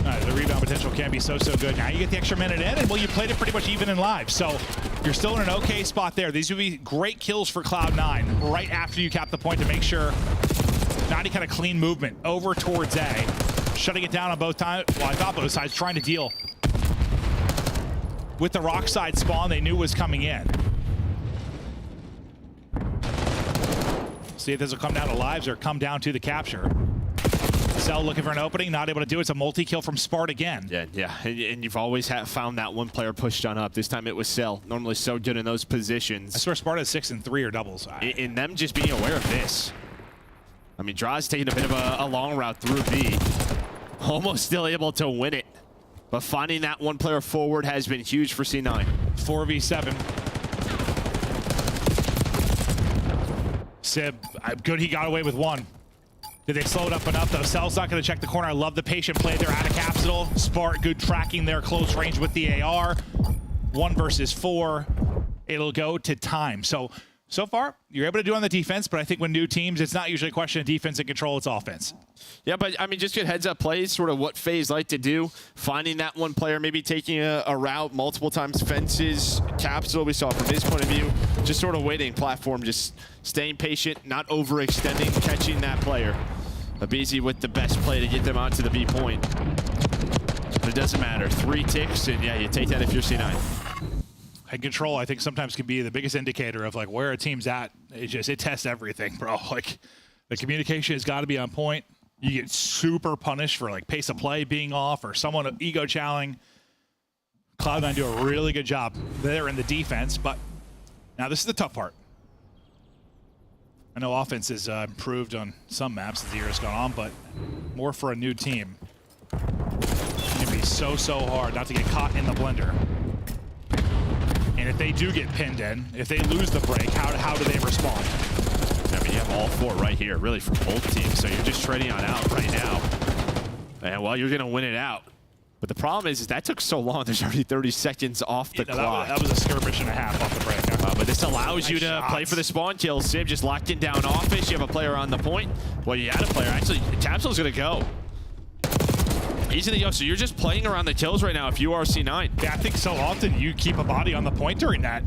The rebound potential can be so good. Now you get the extra minute in, and well, you played it pretty much even in live. So you're still in an okay spot there. These would be great kills for Cloud9 right after you cap the point to make sure not any kind of clean movement over towards A. Shutting it down on both times. Well, I thought both sides trying to deal with the rock side spawn they knew was coming in. See if this will come down to lives or come down to the capture. Cell looking for an opening, not able to do it. It's a multi-kill from Spart again. Yeah, and you've always found that one player pushed on up. This time it was Cell. Normally so good in those positions. I swear Spart has 6 and 3 or doubles. In them just being aware of this. I mean, Draw's taking a bit of a long route through B. Almost still able to win it. But finding that one player forward has been huge for C9. 4v7. Sib, good he got away with 1. Did they slow it up enough, though? Cell's not going to check the corner. I love the patient play there out of Capsule. Spark, good tracking there, close range with the AR. 1 versus 4. It'll go to time. So far, you're able to do on the defense, but I think when new teams, it's not usually a question of defense and control, it's offense. Yeah, but I mean, just good heads-up plays, sort of what FaZe like to do. Finding that one player, maybe taking a route multiple times, fences, Capsule, we saw from his point of view. Just sort of waiting, platform, just staying patient, not overextending, catching that player. Abizi with the best play to get them onto the B point. But it doesn't matter. 3 ticks, and yeah, you take that if you're C9. And control, I think, sometimes can be the biggest indicator of like where a team's at. It tests everything, bro. Like, the communication has got to be on point. You get super punished for like pace of play being off or someone ego challenging. Cloud9 do a really good job there in the defense, but now this is the tough part. I know offense has improved on some maps as the year has gone on, but more for a new team. It's going to be so hard not to get caught in the blender. And if they do get pinned in, if they lose the break, how do they respond? I mean, you have all 4 right here, really, for both teams. So you're just trading on out right now. And, well, you're going to win it out. But the problem is that took so long. There's already 30 seconds off the clock. That was a skirmish and a half off the break. Huh? But this allows you to play for the spawn kill. Sib just locking down office. You have a player on the point. Well, you had a player. Actually, Tapsol's going to go. He's in the yo, so you're just playing around the kills right now if you are C9. Yeah, I think so often you keep a body on the point during that.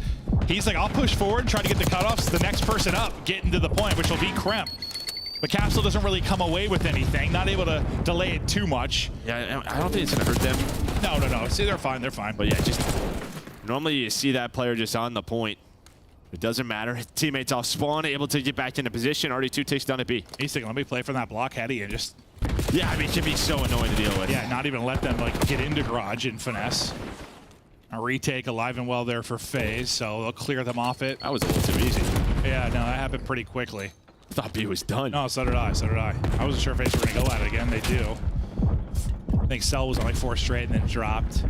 He's like, I'll push forward, try to get the cutoffs. The next person up, getting to the point, which will be Kremp. But Capsule doesn't really come away with anything, not able to delay it too much. Yeah, I don't think it's going to hurt them. No. See, they're fine, they're fine. But yeah, just normally you see that player just on the point. It doesn't matter. Teammates off spawn, able to get back into position. Already 2 ticks down at B. He's thinking, let me play from that block heady and just... Yeah, I mean, it can be so annoying to deal with. Yeah, not even let them like get into garage and finesse. A retake alive and well there for FaZe, so they'll clear them off it. That was a little too easy. Yeah, no, that happened pretty quickly. I thought B was done. No, so did I. I wasn't sure if FaZe were going to go at it again. They do. I think Cell was on like 4 straight and then dropped.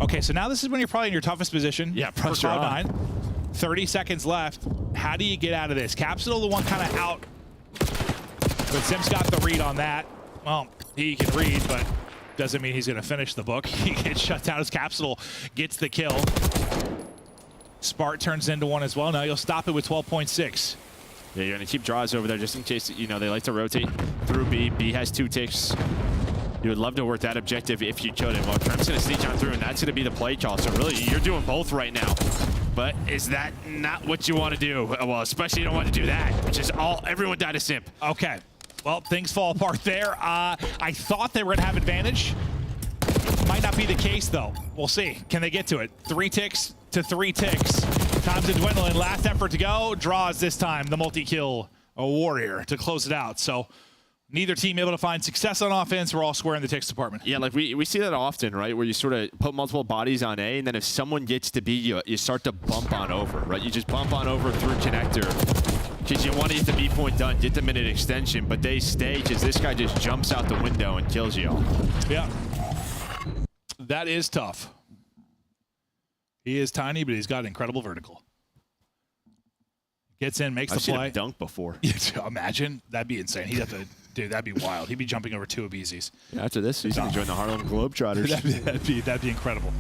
Okay, so now this is when you're probably in your toughest position. Yeah, for pressure on. Cloud9. 30 seconds left. How do you get out of this? Capsule, the one kind of out. But Sim's got the read on that. Well, he can read, but doesn't mean he's going to finish the book. He gets shut down as Capsule gets the kill. Spart turns into one as well. Now you'll stop it with 12.6. Yeah, you're going to keep draws over there just in case, you know, they like to rotate through B. B has 2 ticks. You would love to work that objective if you could. And well, Kremp's going to sneak on through, and that's going to be the play call. So really, you're doing both right now. But is that not what you want to do? Well, especially you don't want to do that, which is everyone died a simp. Okay. Well, things fall apart there. I thought they were going to have advantage. Might not be the case, though. We'll see. Can they get to it? 3 ticks to 3 ticks. Time's a dwindling. Last effort to go. Draws this time. The multi-kill warrior to close it out. So neither team able to find success on offense. We're all square in the ticks department. Yeah, like we see that often, right? Where you sort of put multiple bodies on A, and then if someone gets to B, you start to bump on over, right? You just bump on over through connector because you want to get the B point done, get the minute extension, but they stay because this guy just jumps out the window and kills you all. Yeah. That is tough. He is tiny, but he's got incredible vertical. Gets in, makes the play. I've seen him dunk before. Imagine. That'd be insane. He'd have to, dude, that'd be wild. He'd be jumping over 2 Abeezys. Yeah, after this, he's going to join the Harlem Globetrotters. that'd be incredible.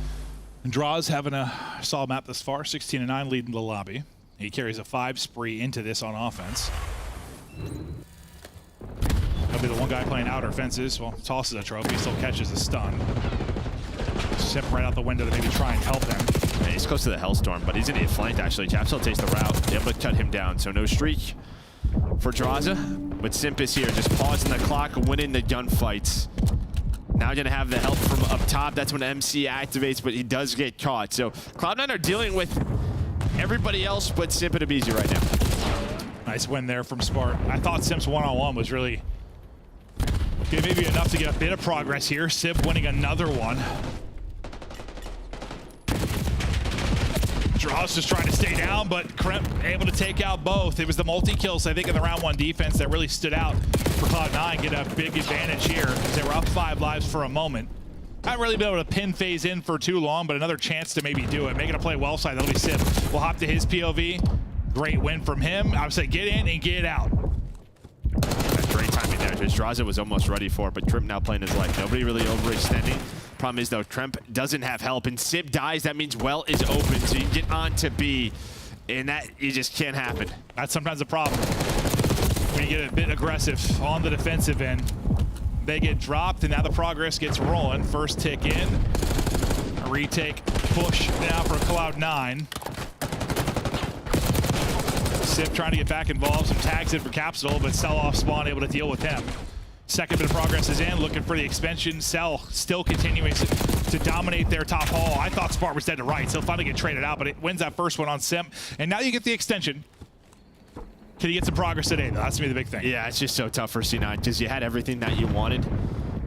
And Draws having a solid map thus far, 16-9 leading the lobby. He carries a 5 spree into this on offense. He'll be the one guy playing outer fences. Well, tosses a trophy, still catches a stun. Sip right out the window to maybe try and help them. Yeah, he's close to the Hellstorm, but he's in the flanked actually. Capsule takes the route, able to cut him down, so no streak for Draza. But Simp is here, just pausing the clock, winning the gunfights. Now gonna have the help from up top. That's when MC activates, but he does get caught. So Cloud9 are dealing with everybody else but Simp and Abeezy right now. Nice win there from Spart. I thought Simp's one-on-one was really maybe enough to get a bit of progress here. Simp winning another one. Draws just trying to stay down, but Kremp able to take out both. It was the multi-kills, I think, in the round 1 defense that really stood out for Cloud9. Get a big advantage here because they were up 5 lives for a moment. Not really been able to pin FaZe in for too long, but another chance to maybe do it. Making a play well side, that'll be Sip. We'll hop to his POV. Great win from him. I would say get in and get out. Great timing there. Draza was almost ready for it, but Kremp now playing his life. Nobody really overextending. Problem is, though, Kremp doesn't have help, and Sib dies. That means well is open, so you can get on to B, and that you just can't happen. That's sometimes a problem. When you get a bit aggressive on the defensive end, they get dropped, and now the progress gets rolling. First tick in. A retake push now for Cloud9. Sip trying to get back involved. Some tags in for Capsule, but Cell off spawn able to deal with him. Second bit of progress is in, looking for the expansion. Cell still continuing to dominate their top hall. I thought Spart was dead to rights. He'll finally get traded out, but it wins that first one on Simp. And now you get the extension. Can you get some progress today, though? That's going to be the big thing. Yeah, it's just so tough for C9 because you had everything that you wanted,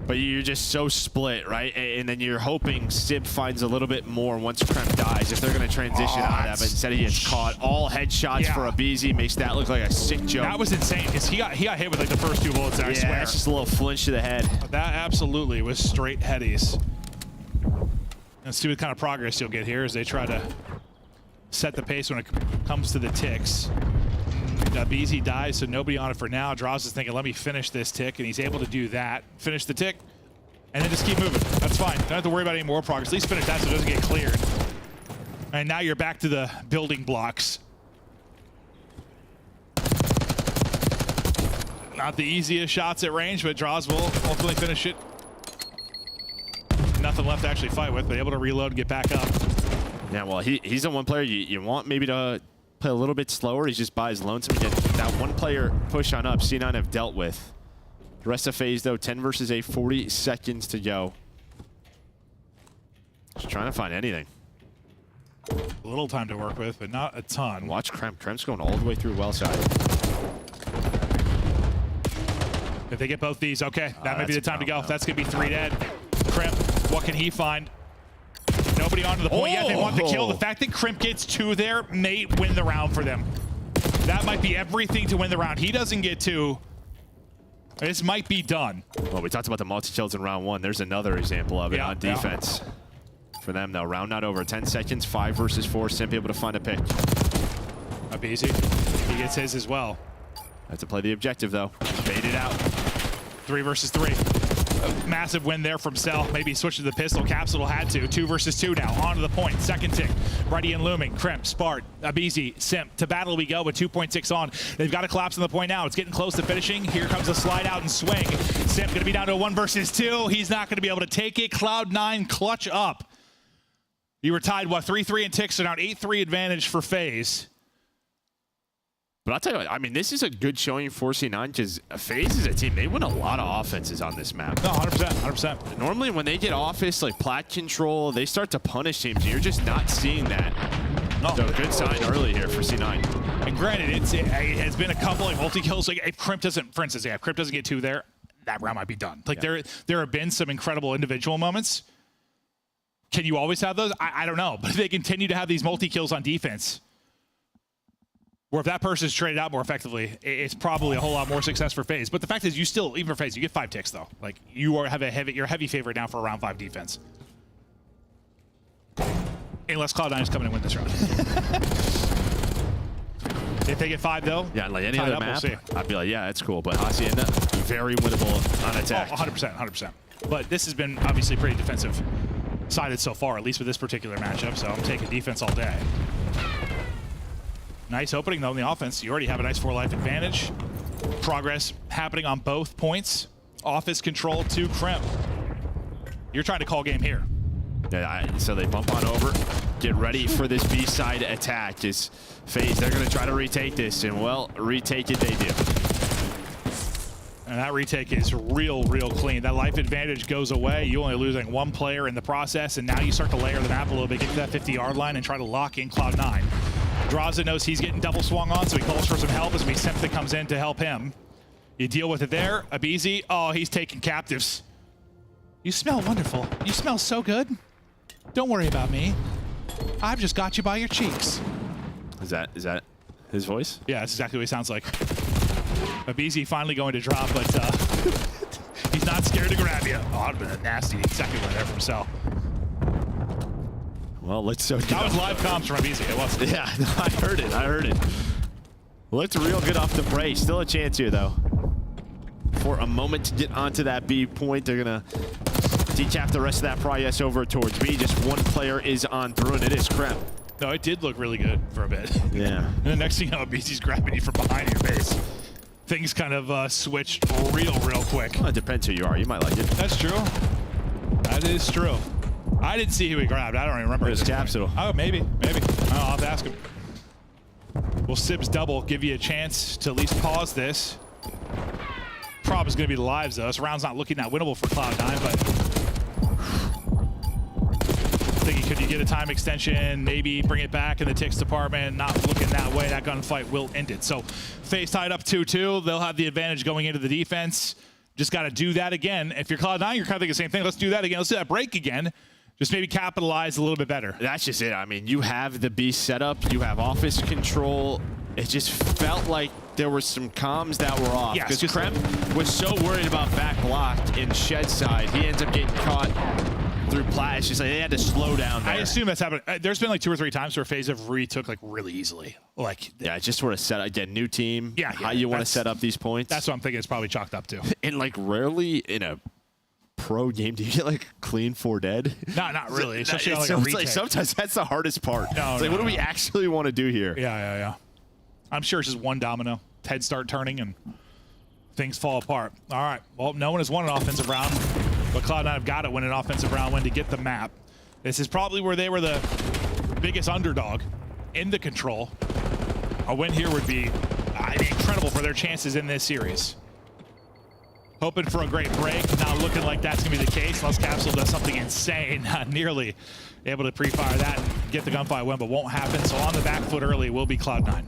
but you're just so split, right? And then you're hoping Sib finds a little bit more once Kremp dies, if they're going to transition out of that. But instead he gets caught. All headshots for Abeezy, makes that look like a sick joke. That was insane because he got hit with like the first 2 bullets, I swear. Yeah, it's just a little flinch to the head. That absolutely was straight headies. Let's see what kind of progress you'll get here as they try to set the pace when it comes to the ticks. BZ dies, so nobody on it for now. Draws is thinking, let me finish this tick, and he's able to do that. Finish the tick, and then just keep moving. That's fine. Don't have to worry about any more progress. At least finish that so it doesn't get cleared. And now you're back to the building blocks. Not the easiest shots at range, but Draws will ultimately finish it. Nothing left to actually fight with, but able to reload and get back up. Yeah, well, he's the one player you want maybe to play a little bit slower. He's just by his lonesome again. That one player push on up, C9 have dealt with. The rest of phase, though, 10 versus 8, 40 seconds to go. Just trying to find anything. A little time to work with, but not a ton. Watch Kremp. Kremp's going all the way through well side. If they get both these, okay, that might be the time to go. That's going to be 3 dead. Kremp, what can he find? Nobody onto the point yet. They want the kill. The fact that Kremp gets 2 there may win the round for them. That might be everything to win the round. He doesn't get 2. This might be done. Well, we talked about the multi-kills in round 1. There's another example of it on defense. For them, though, round not over. 10 seconds, 5 versus 4. Simply able to find a pick. Up easy. He gets his as well. Have to play the objective, though. Bait it out. 3 versus 3. A massive win there from Cell. Maybe switch to the pistol. Capsule had to. 2 versus 2 now. On to the point. Second tick. Ready and looming. Kremp, Spart, Abizi, Simp. To battle we go with 2.6 on. They've got to collapse on the point now. It's getting close to finishing. Here comes a slide out and swing. Simp going to be down to a 1 versus 2. He's not going to be able to take it. Cloud9 clutch up. You were tied, what, 3-3 in ticks, so now 8-3 advantage for FaZe. But I'll tell you what, I mean, this is a good showing for C9 because FaZe is a team. They win a lot of offenses on this map. No, 100%, 100%. Normally, when they get offense like plat control, they start to punish teams. You're just not seeing that. No. So good sign early here for C9. And granted, it has been a couple of multi-kills. Like if Kremp doesn't, for instance, if Kremp doesn't get 2 there, that round might be done. Like there have been some incredible individual moments. Can you always have those? I don't know. But they continue to have these multi-kills on defense. Where if that person's traded out more effectively, it's probably a whole lot more success for FaZe. But the fact is, you still, even for FaZe, you get 5 ticks though. Like you're a heavy favorite now for a round 5 defense. Unless Cloud9 is coming to win this round. If they get 5 though, yeah, like any other map, I'd be like, yeah, that's cool. But Hacienda, very winnable on attack. Oh, 100%, 100%. But this has been obviously pretty defensive sided so far, at least with this particular matchup. So I'm taking defense all day. Nice opening, though, in the offense. You already have a nice 4-life advantage. Progress happening on both points. Office control to Kremp. You're trying to call game here. Yeah, so they bump on over. Get ready for this B-side attack. Is FaZe, they're going to try to retake this, and, well, retake it they do. And that retake is real clean. That life advantage goes away. You only losing 1 player in the process, and now you start to layer the map a little bit, get to that 50-yard line, and try to lock in Cloud9. Draza knows he's getting double swung on, so he calls for some help as Simp that comes in to help him. You deal with it there. Abizi, oh, he's taking captives. You smell wonderful. You smell so good. Don't worry about me. I've just got you by your cheeks. Is that his voice? Yeah, that's exactly what he sounds like. Abizi finally going to drop, but he's not scared to grab you. Oh, that would have been a nasty second one there from Cell. Well, let's so that was live comms from Abizi. It wasn't. Yeah, I heard it. Looked real good off the break. Still a chance here, though. For a moment to get onto that B point, they're going to decap the rest of that Pry-S over towards B. Just 1 player is on through, and it is Kremp. No, it did look really good for a bit. Yeah. And the next thing you know, Abizi's grabbing you from behind your base. Things kind of switched real quick. Well, it depends who you are. You might like it. That's true. That is true. I didn't see who he grabbed. I don't even remember. It was Capsule. Oh, maybe. I'll have to ask him. Will Sib's double give you a chance to at least pause this? Problem is going to be the lives, though. This round's not looking that winnable for Cloud9, but thinking, could you get a time extension, maybe bring it back in the ticks department? Not looking that way. That gunfight will end it. So FaZe tied up 2-2. They'll have the advantage going into the defense. Just got to do that again. If you're Cloud9, you're kind of thinking the same thing. Let's do that again. Let's do that break again. Just maybe capitalize a little bit better. That's just it. I mean, you have the B setup. You have office control. It just felt like there were some comms that were off. Yes, because Kremp was so worried about back block in Shed side. He ends up getting caught through Plat. It's just like they had to slow down there. I assume that's happened. There's been like 2 or 3 times where FaZe have retook like really easily. Like, yeah, just sort of set again, new team. Yeah, how you want to set up these points. That's what I'm thinking. It's probably chalked up to. And like rarely in a pro game do you get like clean 4 dead. Not really. Especially on, like, so a it's retake. like sometimes that's the hardest part. No, it's like, what do we actually want to do here? Yeah. I'm sure it's just one domino. Heads start turning and things fall apart. All right. Well, no one has won an offensive round, but Cloud9 have got to win an offensive round win to get the map. This is probably where they were the biggest underdog in the control. A win here would be incredible for their chances in this series. Hoping for a great break. Not looking like that's going to be the case unless Capsule does something insane. Not nearly able to pre-fire that and get the gunfight win, but won't happen. So on the back foot early will be Cloud9.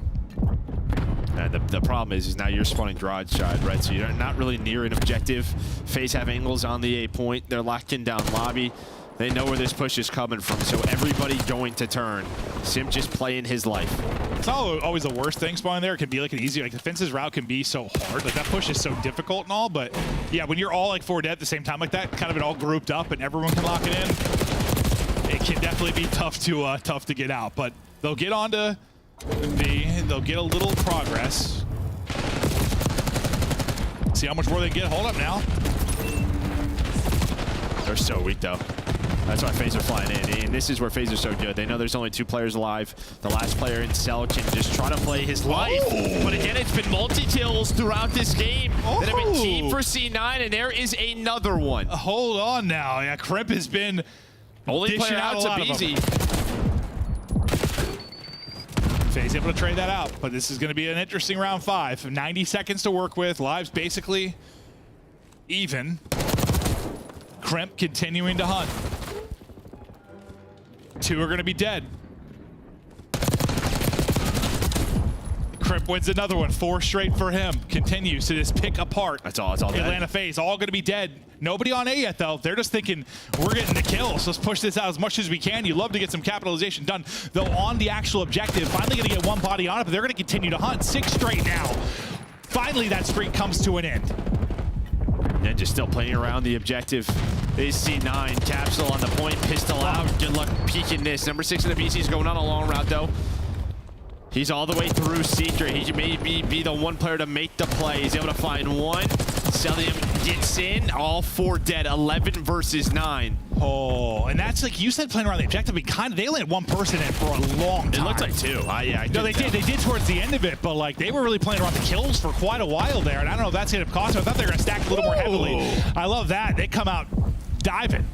And the problem is now you're spawning garage side, right? So you're not really near an objective. FaZe have angles on the A point. They're locked in down lobby. They know where this push is coming from, so everybody going to turn. Sim just playing his life. It's not always the worst thing spawning there. It can be like an easy, like the fences route can be so hard. Like that push is so difficult and all, but yeah, when you're all like 4 dead at the same time like that, kind of it all grouped up and everyone can lock it in, it can definitely be tough to get out. But they'll get on to B, they'll get a little progress. See how much more they get. Hold up now. They're so weak though. That's why FaZe are flying in. And this is where FaZe are so good. They know there's only 2 players alive. The last player in Cell can just try to play his life. But again, it's been multi-kills throughout this game that have been team for C9, and there is another one. Hold on now. Yeah, Crimp has been only player out to BZ. FaZe able to trade that out, but this is going to be an interesting round 5. 90 seconds to work with. Lives basically even. Crimp continuing to hunt. 2 are going to be dead. Crimp wins another one. 4 straight for him. Continues to just pick apart. That's all Atlanta FaZe all going to be dead. Nobody on A yet, though. They're just thinking, we're getting the kills. Let's push this out as much as we can. You love to get some capitalization done. Though on the actual objective, finally going to get 1 body on it, but they're going to continue to hunt. 6 straight now. Finally, that streak comes to an end. And just still playing around the objective is C9. Capsule on the point, pistol out. Good luck peeking this. Number 6 in the BC is going on a long route, though. He's all the way through Secret. He may be the one player to make the play. He's able to find 1. Celium gets in. All 4 dead. 11 versus 9. Oh, and that's like you said, playing around the objective. They only had 1 person in for a long time. It looked like 2. Yeah, no, they did. They did towards the end of it, but like they were really playing around the kills for quite a while there. And I don't know if that's going to cost them. I thought they were going to stack a little more heavily. I love that. They come out diving.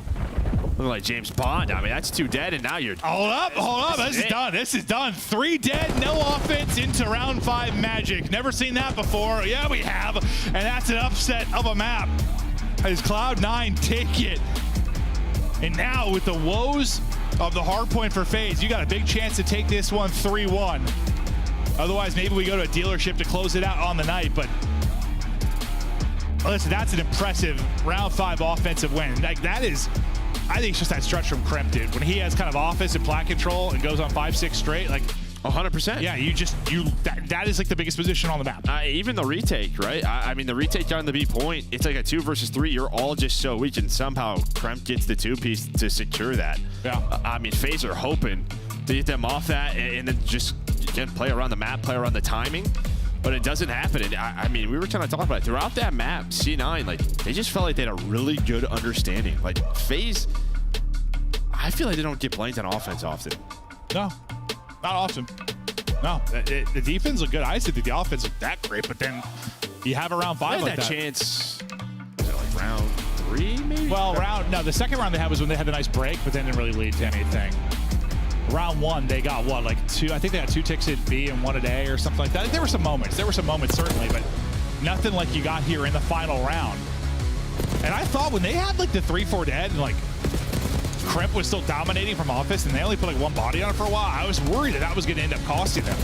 Look like James Bond. I mean, that's 2 dead, and now you're... Hold up. This is done. This is done. 3 dead, no offense into round 5 Magic. Never seen that before. Yeah, we have. And that's an upset of a map. As Cloud9 take it. And now with the woes of the hard point for FaZe, you got a big chance to take this one 3-1. Otherwise, maybe we go to a dealership to close it out on the night, but listen, that's an impressive round 5 offensive win. Like that is, I think it's just that stretch from Crimp, dude. When he has kind of offense and plat control and goes on 5-6 straight, like 100%. Yeah, that is like the biggest position on the map. Even the retake, right? I mean, the retake down the B point, it's like a 2 versus 3. You're all just so weak, and somehow Crimp gets the 2-piece to secure that. Yeah. I mean, FaZe are hoping to get them off that and then just again play around the map, play around the timing. But it doesn't happen. And I mean, we were kind of talking about it. Throughout that map, C9, like, they just felt like they had a really good understanding. Like, FaZe, I feel like they don't get blanked on offense often. No, not often. No, the defense looked good. I said that the offense looked that great, but then you have a round 5 like that. Chance, was it like round 3 maybe? Well, the second round they had was when they had the nice break, but then didn't really lead to anything. Round 1, they got what, like 2? I think they got 2 ticks at B and 1 at A or something like that. There were some moments. Certainly, but nothing like you got here in the final round. And I thought when they had like the 3-4 dead and like Crimp was still dominating from offense and they only put like 1 body on it for a while, I was worried that was going to end up costing them.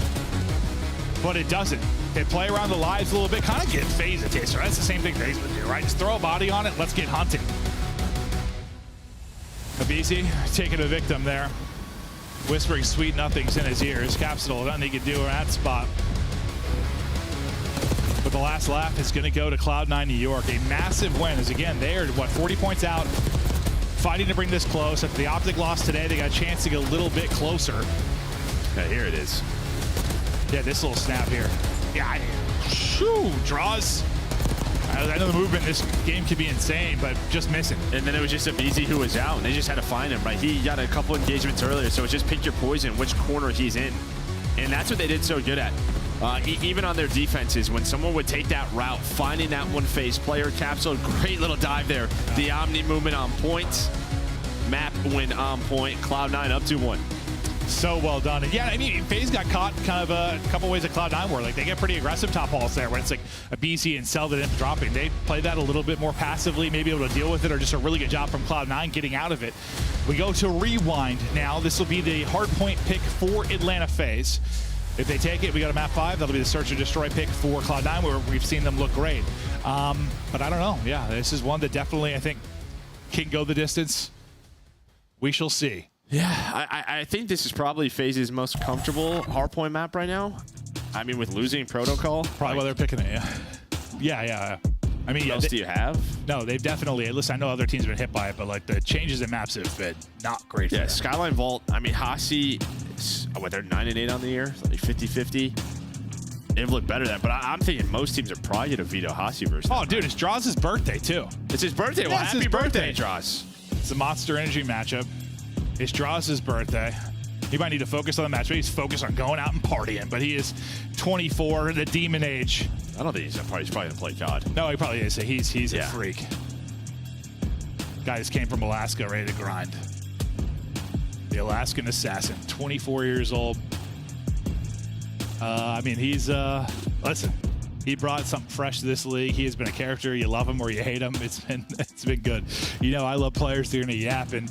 But it doesn't. They play around the lives a little bit, kind of get FaZe a taster. That's the same thing FaZe would do, right? Just throw a body on it, let's get hunting. Abisi taking a victim there. Whispering sweet nothings in his ears. Capsule, nothing he can do in that spot. But the last laugh is going to go to Cloud9 New York. A massive win, as again, they are, 40 points out. fighting to bring this close. After the Optic lost today, they got a chance to get a little bit closer. Yeah, here it is. Yeah, this little snap here. Yeah, draws. I know the movement in this game can be insane, but just missing. And then it was just Abizi who was out, and they just had to find him, right? He got a couple engagements earlier, so it's just pick your poison, which corner he's in. And that's what they did so good at. Even on their defenses, when someone would take that route, finding that one phase player, Capsule, great little dive there. The Omni movement on point, map win on point, Cloud9 up 2-1. So well done. And yeah, I mean, FaZe got caught kind of a couple ways at Cloud9 where like they get pretty aggressive top halls there when it's like a BC and Cell that end up dropping. They play that a little bit more passively, maybe able to deal with it, or just a really good job from Cloud9 getting out of it. We go to Rewind now. This will be the hard point pick for Atlanta FaZe. If they take it, we got a map 5. That'll be the search and destroy pick for Cloud9, where we've seen them look great. But I don't know. Yeah, this is one that definitely I think can go the distance. We shall see. Yeah, I think this is probably FaZe's most comfortable hardpoint map right now. I mean, with losing Protocol. Probably why they're picking it, yeah. Yeah. I mean, what else do you have? No, they've definitely, listen, I know other teams have been hit by it, but like the changes in maps have been not great for them. Skyline Vault, I mean, Hasi, they're 9-8 on the year, like 50-50. They've looked better than that, but I'm thinking most teams are probably going to veto Hasi versus Oh, dude, it's Draws' birthday, too. It's his birthday. Well, That's happy his birthday, Draws. It's the Monster Energy matchup. It's Draws' birthday. He might need to focus on the match, but he's focused on going out and partying. But he is 24, the demon age. I don't think he's probably going to play COD. No, he probably is. He's a freak. Guy just came from Alaska, ready to grind. The Alaskan assassin, 24 years old. I mean, he's listen. He brought something fresh to this league. He has been a character. You love him or you hate him. It's been good. You know, I love players doing a yap, and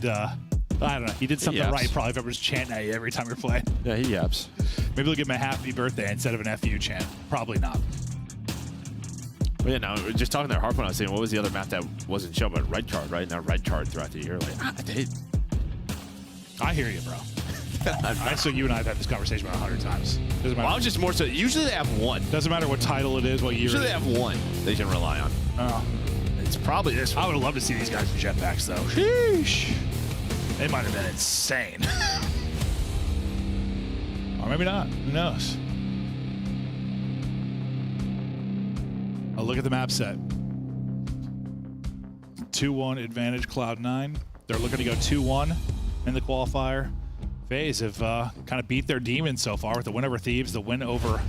I don't know. He did something right. Probably if everyone's chanting at you every time you're playing. Yeah, he yaps. Maybe they'll give him a happy birthday instead of an FU chant. Probably not. Well, yeah, now just talking there, Hardpoint, I was saying, what was the other map that wasn't shown? But red card, right? Now red card throughout the year. Like, I hear you, bro. I so you and I have had this conversation about 100 times. Doesn't matter. Well, I was just more so. Usually they have one. Doesn't matter what title it is, what year. Usually they have one they can rely on. Oh, it's probably this one. I would have loved to see these guys in jetpacks, though. Sheesh. They might have been insane. Or maybe not. Who knows? Oh, look at the map set. 2-1 advantage Cloud9. They're looking to go 2-1 in the qualifier. FaZe have kind of beat their demons so far with the win over Thieves, the win over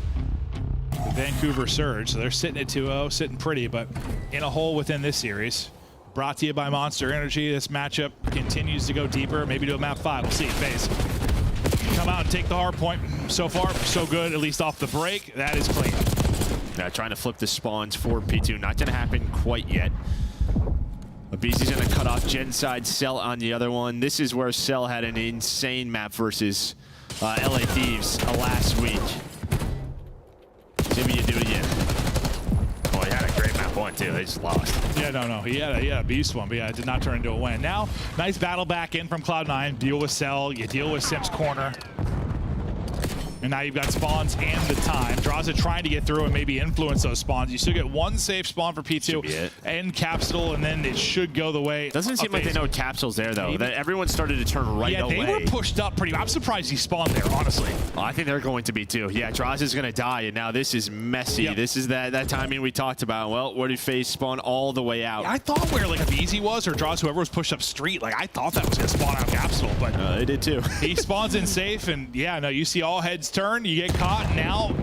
the Vancouver Surge. So they're sitting at 2-0, sitting pretty, but in a hole within this series. Brought to you by Monster Energy. This matchup continues to go deeper, maybe to a map 5. We'll see. FaZe come out and take the hard point. So far, so good, at least off the break. That is clean. Yeah, trying to flip the spawns for P2. Not going to happen quite yet. Abizi's going to cut off Genside, Cell on the other one. This is where Cell had an insane map versus LA Thieves last week. Jimmy, you do it again. Oh, he had a great map one, too. They just lost. Yeah, no. He had a beast one, but yeah, it did not turn into a win. Now, nice battle back in from Cloud9. Deal with Cell. You deal with Sim's corner. And now you've got spawns and the time. Draws it trying to get through and maybe influence those spawns. You still get one safe spawn for P2 and Capsule, and then it should go the way. Doesn't seem like they know Capsule's there, though. Everyone started to turn right away. Yeah, they were pushed up pretty. I'm surprised he spawned there, honestly. Well, I think they're going to be, too. Yeah, Draws is going to die, and now this is messy. Yep. This is that timing we talked about. Well, where did FaZe spawn all the way out? Yeah, I thought where like Abizi was or Draws, whoever was pushed up street, like I thought that was going to spawn out Capsule, but they did, too. He spawns in safe, and yeah, no, you see all heads turn, you get caught. Now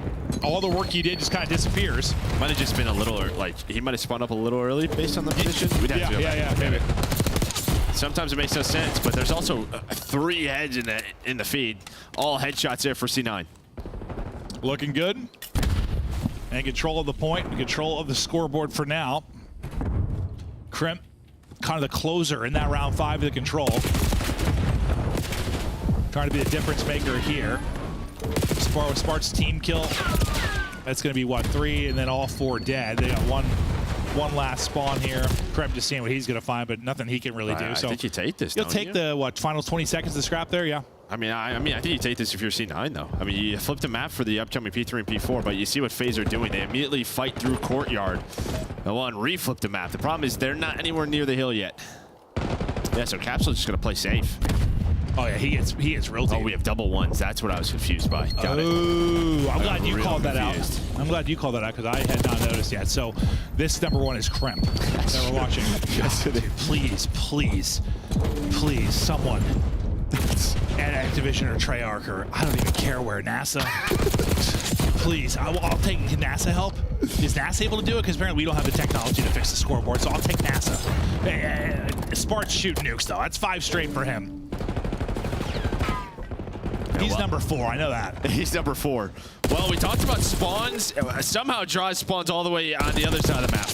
all the work you did just kind of disappears. Might have just been a little, like, he might have spawned up a little early based on the position. We'd have to go back. Maybe. Sometimes it makes no sense, but there's also 3 heads in the feed. All headshots there for C9. Looking good. And control of the point, control of the scoreboard for now. Crimp, kind of the closer in that round 5 of the control. Trying to be the difference maker here. Spark's team kill. That's going to be, what, 3, and then all 4 dead. They got one last spawn here. Kreb just seeing what he's going to find, but nothing he can really do. I so think you take this, you'll take the, what, final 20 seconds to scrap there? Yeah. I mean, I think you take this if you're C9, though. I mean, you flip the map for the upcoming P3 and P4, but you see what FaZe are doing. They immediately fight through Courtyard. And reflip the map. The problem is they're not anywhere near the hill yet. Yeah, so Capsule's just gonna play safe. Oh yeah, he gets real deep. Oh, we have double ones. That's what I was confused by. Got it. I'm glad you called that confused. out. I'm glad you called that out because I had not noticed yet. So this number 1 is Crimp that we're watching. Yes, it is. Please, someone at Activision or Treyarch or I don't even care where, NASA. Please, I'll take NASA help. Is NASA able to do it? Because apparently we don't have the technology to fix the scoreboard, so I'll take NASA. Spart's shooting nukes though. That's 5 straight for him. He's number 4, I know that. He's number 4. Well, we talked about spawns. Somehow Draws spawns all the way on the other side of the map.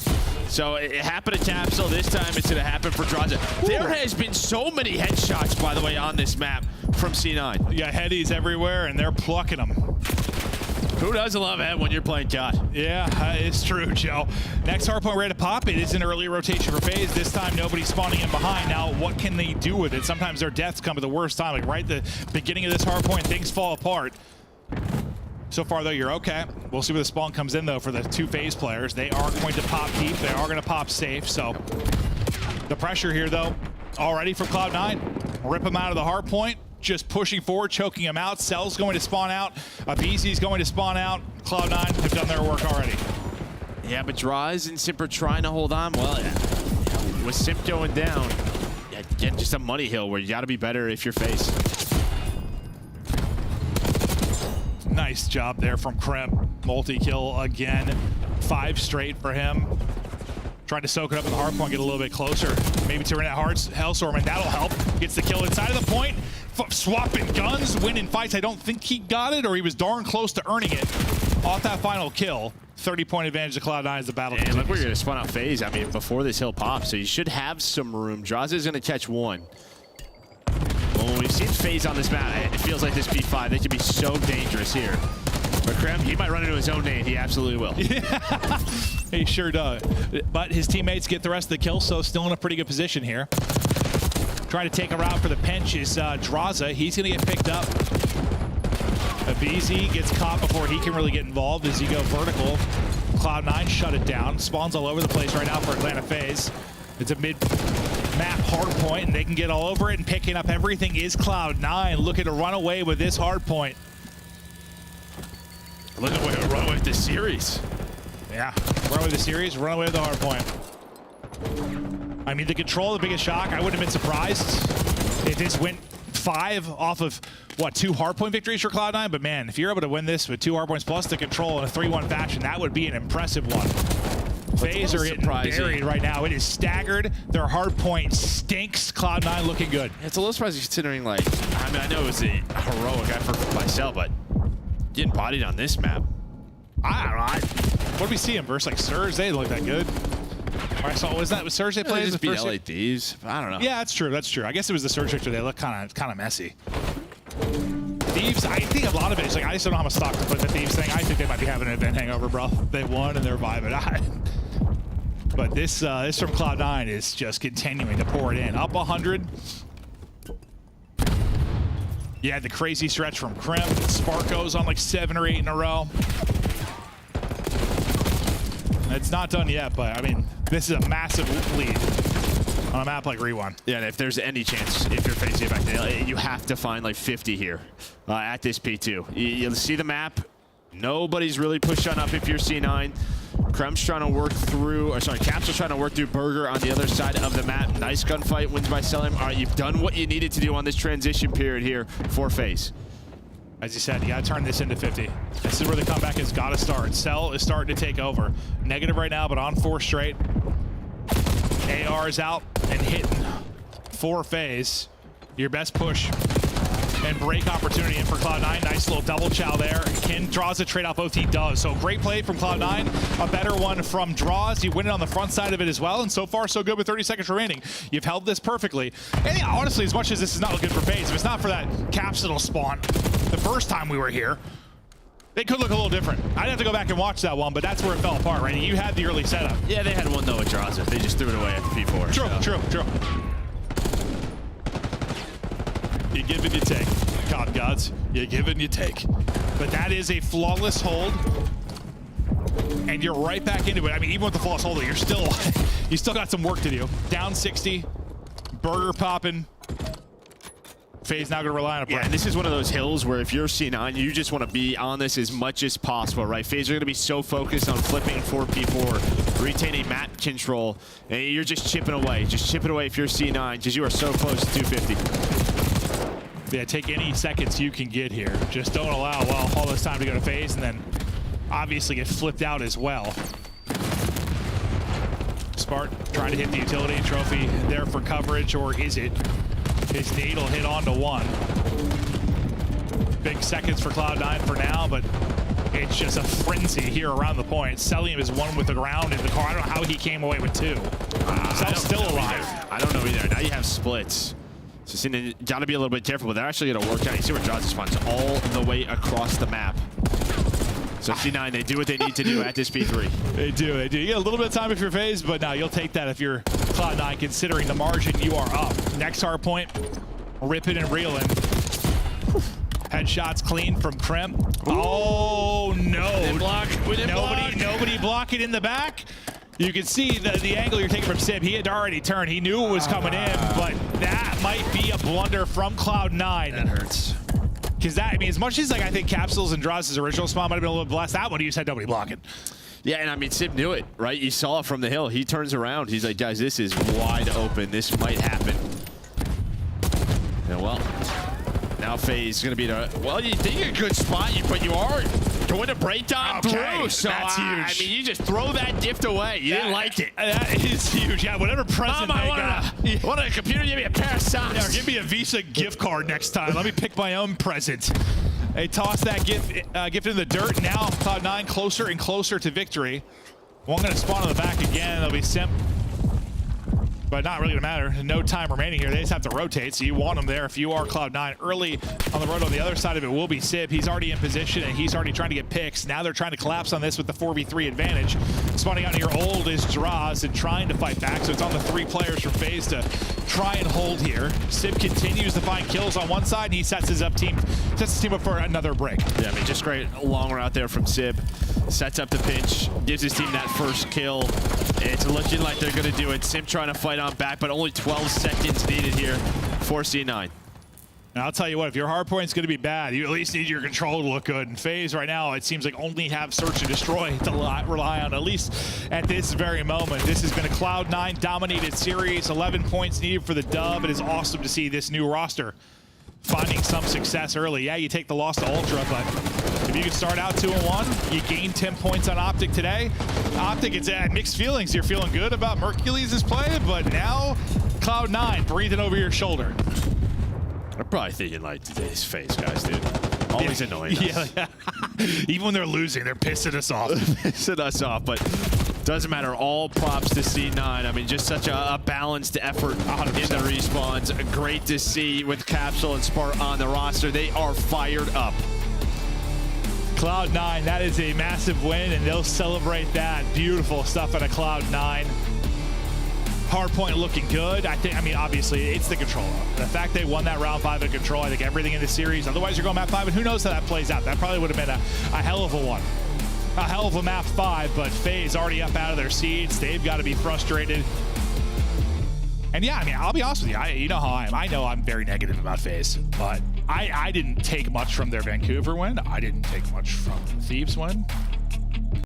So it happened to Capsule. This time it's going to happen for Draws. There has been so many headshots, by the way, on this map from C9. Yeah, headies everywhere, and they're plucking them. Who doesn't love head when you're playing COD? Yeah, it's true, Joe. Next hardpoint ready to pop. It is an early rotation for FaZe. This time, nobody's spawning in behind. Now, what can they do with it? Sometimes their deaths come at the worst time. Like right at the beginning of this hardpoint, things fall apart. So far, though, you're okay. We'll see where the spawn comes in, though, for the 2 FaZe players. They are going to pop deep. They are going to pop safe. So the pressure here, though, already for Cloud9. Rip them out of the hardpoint. Just pushing forward, choking him out. Cell's going to spawn out. Abizi's going to spawn out. Cloud9 have done their work already. Yeah, but Draws and Simp are trying to hold on. Well, with Simp going down, again, just a money hill where you got to be better if you're FaZe. Nice job there from Crimp. Multi-kill again. 5 straight for him. Tried to soak it up in the hardpoint, get a little bit closer. Maybe to that Hellstorm, and that'll help. Gets the kill inside of the point. Swapping guns, winning fights. I don't think he got it, or he was darn close to earning it off that final kill. 30-point advantage to Cloud9 as the battle continues. Look, we're going to spawn out FaZe. I mean, before this hill pops, so you should have some room. Draws is going to catch 1. Well, we've seen FaZe on this map. It feels like this B5. They could be so dangerous here. But Krem, he might run into his own nade. He absolutely will. Yeah, he sure does. But his teammates get the rest of the kills, so still in a pretty good position here. Trying to take a route for the pinch is Draza. He's going to get picked up. Abizi gets caught before he can really get involved as you go vertical. Cloud9 shut it down. Spawns all over the place right now for Atlanta FaZe. It's a mid-map hard point, and they can get all over it, and picking up everything is Cloud9 looking to run away with this hard point. Look at what run away with this series. Yeah, run away with the series, run away with the hard point. I mean, the control, the biggest shock. I wouldn't have been surprised if this went 5 off of, what, 2 hardpoint victories for Cloud9? But man, if you're able to win this with 2 hardpoints plus the control in a 3-1 fashion, that would be an impressive one. FaZe are getting buried right now. It is staggered. Their hardpoint stinks. Cloud9 looking good. It's a little surprising considering, like, I mean, I know it was a heroic effort for myself, but getting bodied on this map. I don't know. What did we see him versus, like, Surge? They didn't look that good. I saw, was that Surge they played? Just beat LA Thieves. I don't know. Yeah, that's true. That's true. I guess it was the Surge victory. They look kind of messy. Thieves, I think a lot of it is like, I just don't know how much stock to put in the Thieves thing. I think they might be having an event hangover, bro. They won and they're vibing. But this from Cloud9 is just continuing to pour it in. Up 100. Yeah, the crazy stretch from Crimp. Sparko's on like 7 or 8 in a row. It's not done yet, but I mean, this is a massive lead on a map like Rewind. Yeah, and if there's any chance, if you're facing it back there, you have to find like 50 here at this P2. You'll see the map. Nobody's really pushing up if you're C9. Crump's trying to work through, or sorry, Capsule's trying to work through Burger on the other side of the map. Nice gunfight, wins by Selim. All right, you've done what you needed to do on this transition period here for FaZe. As you said, you gotta turn this into 50. This is where the comeback has gotta start. Cell is starting to take over. Negative right now, but on 4 straight. AR is out and hitting for FaZe. Your best push and break opportunity in for Cloud9. Nice little double chow there. Kin draws a trade off, both he does. So great play from Cloud9. A better one from Draws. You win it on the front side of it as well. And so far, so good with 30 seconds remaining. You've held this perfectly. And yeah, honestly, as much as this is not good for FaZe, if it's not for that Capsule spawn the first time we were here, it could look a little different. I'd have to go back and watch that one, but that's where it fell apart, right? You had the early setup. Yeah, they had one though with Draws. They just threw it away at the P4. True. You give and you take, COD gods. You give and you take. But that is a flawless hold. And you're right back into it. I mean, even with the flawless hold, you still got some work to do. Down 60. burger popping. FaZe now going to rely on a break. Yeah, and this is one of those hills where if you're C9, you just want to be on this as much as possible, right? FaZe are going to be so focused on flipping 4v4, retaining map control, and you're just chipping away. Just chipping away if you're C9, because you are so close to 250. Yeah, take any seconds you can get here. Just don't allow, well, all this time to go to FaZe, and then obviously get flipped out as well. Spark trying to hit the utility trophy there for coverage, or is it? His nade will hit onto one. Big seconds for Cloud9 for now, but it's just a frenzy here around the point. Celium is one with the ground in the car. I don't know how he came away with two. Sel's still alive. I don't know either. Now you have splits. So you gotta be a little bit careful, but they're actually gonna work out. You see where Draws spawns all the way across the map. So C9, they do what they need to do at this P3. They do, they do. You get a little bit of time if you're FaZe, but now you'll take that if you're Cloud9, considering the margin you are up. Next hard point, ripping and reeling. Headshots clean from Crim. Oh no! Nobody blocking in the back. You can see the angle you're taking from Sib. He had already turned. He knew it was coming in, but that might be a blunder from Cloud9. That hurts. Because that, I mean, as much as like I think Capsules and Draws' original spawn might have been a little bit blessed, that one you just had nobody blocking. Yeah, and I mean, Sib knew it, right? You saw it from the hill. He turns around. He's like, guys, this is wide open. This might happen. And well, now FaZe is going to be the, well, you think you're a good spot, but you are going to breakdown through. So that's huge. I mean, you just throw that gift away. You didn't like it. That is huge. Yeah, whatever present they got. What a computer, give me a pair of socks. Yeah, give me a Visa gift card next time. Let me pick my own present. They toss that gift in the dirt. Now Cloud9 closer and closer to victory. One going to spawn on the back again. They'll be Simp. But not really gonna matter. No time remaining here. They just have to rotate, so you want them there if you are Cloud9. Early on the road on the other side of it will be Sib. He's already in position, and he's already trying to get picks. Now they're trying to collapse on this with the 4v3 advantage. Spawning out here old is Draws and trying to fight back, so it's on the three players from FaZe to try and hold here. Sib continues to find kills on one side, and he sets his team up for another break. Yeah, I mean, just great long route there from Sib. Sets up the pinch, gives his team that first kill. It's looking like they're gonna do it. Sim trying to fight on back, but only 12 seconds needed here for C9. And I'll tell you what, if your hard point's going to be bad, you at least need your control to look good. And FaZe right now, it seems like only have search and destroy to rely on, at least at this very moment. This has been a Cloud9 dominated series, 11 points needed for the dub. It is awesome to see this new roster finding some success early. Yeah, you take the loss to Ultra, but if you can start out 2-1, you gain 10 points on Optic today. Optic, it's mixed feelings. You're feeling good about Mercules' play, but now Cloud9 breathing over your shoulder. I'm probably thinking like today's FaZe guys, dude. Always annoying us. Yeah. Even when they're losing, they're pissing us off. Pissing us off, but doesn't matter. All props to C9. I mean, just such a balanced effort 100%. in the respawns. Great to see with Capsule and Spark on the roster. They are fired up. Cloud9, that is a massive win, and they'll celebrate that. Beautiful stuff out of Cloud9. Hardpoint looking good. I mean, obviously, it's the control. The fact they won that round 5 in control, I think everything in the series. Otherwise, you're going map 5, and who knows how that plays out. That probably would have been a hell of a one. A hell of a map 5, but FaZe already up out of their seeds. They've got to be frustrated. And yeah, I mean, I'll be honest with you. You know how I am. I know I'm very negative about FaZe, but I didn't take much from their Vancouver win. I didn't take much from Thieves win.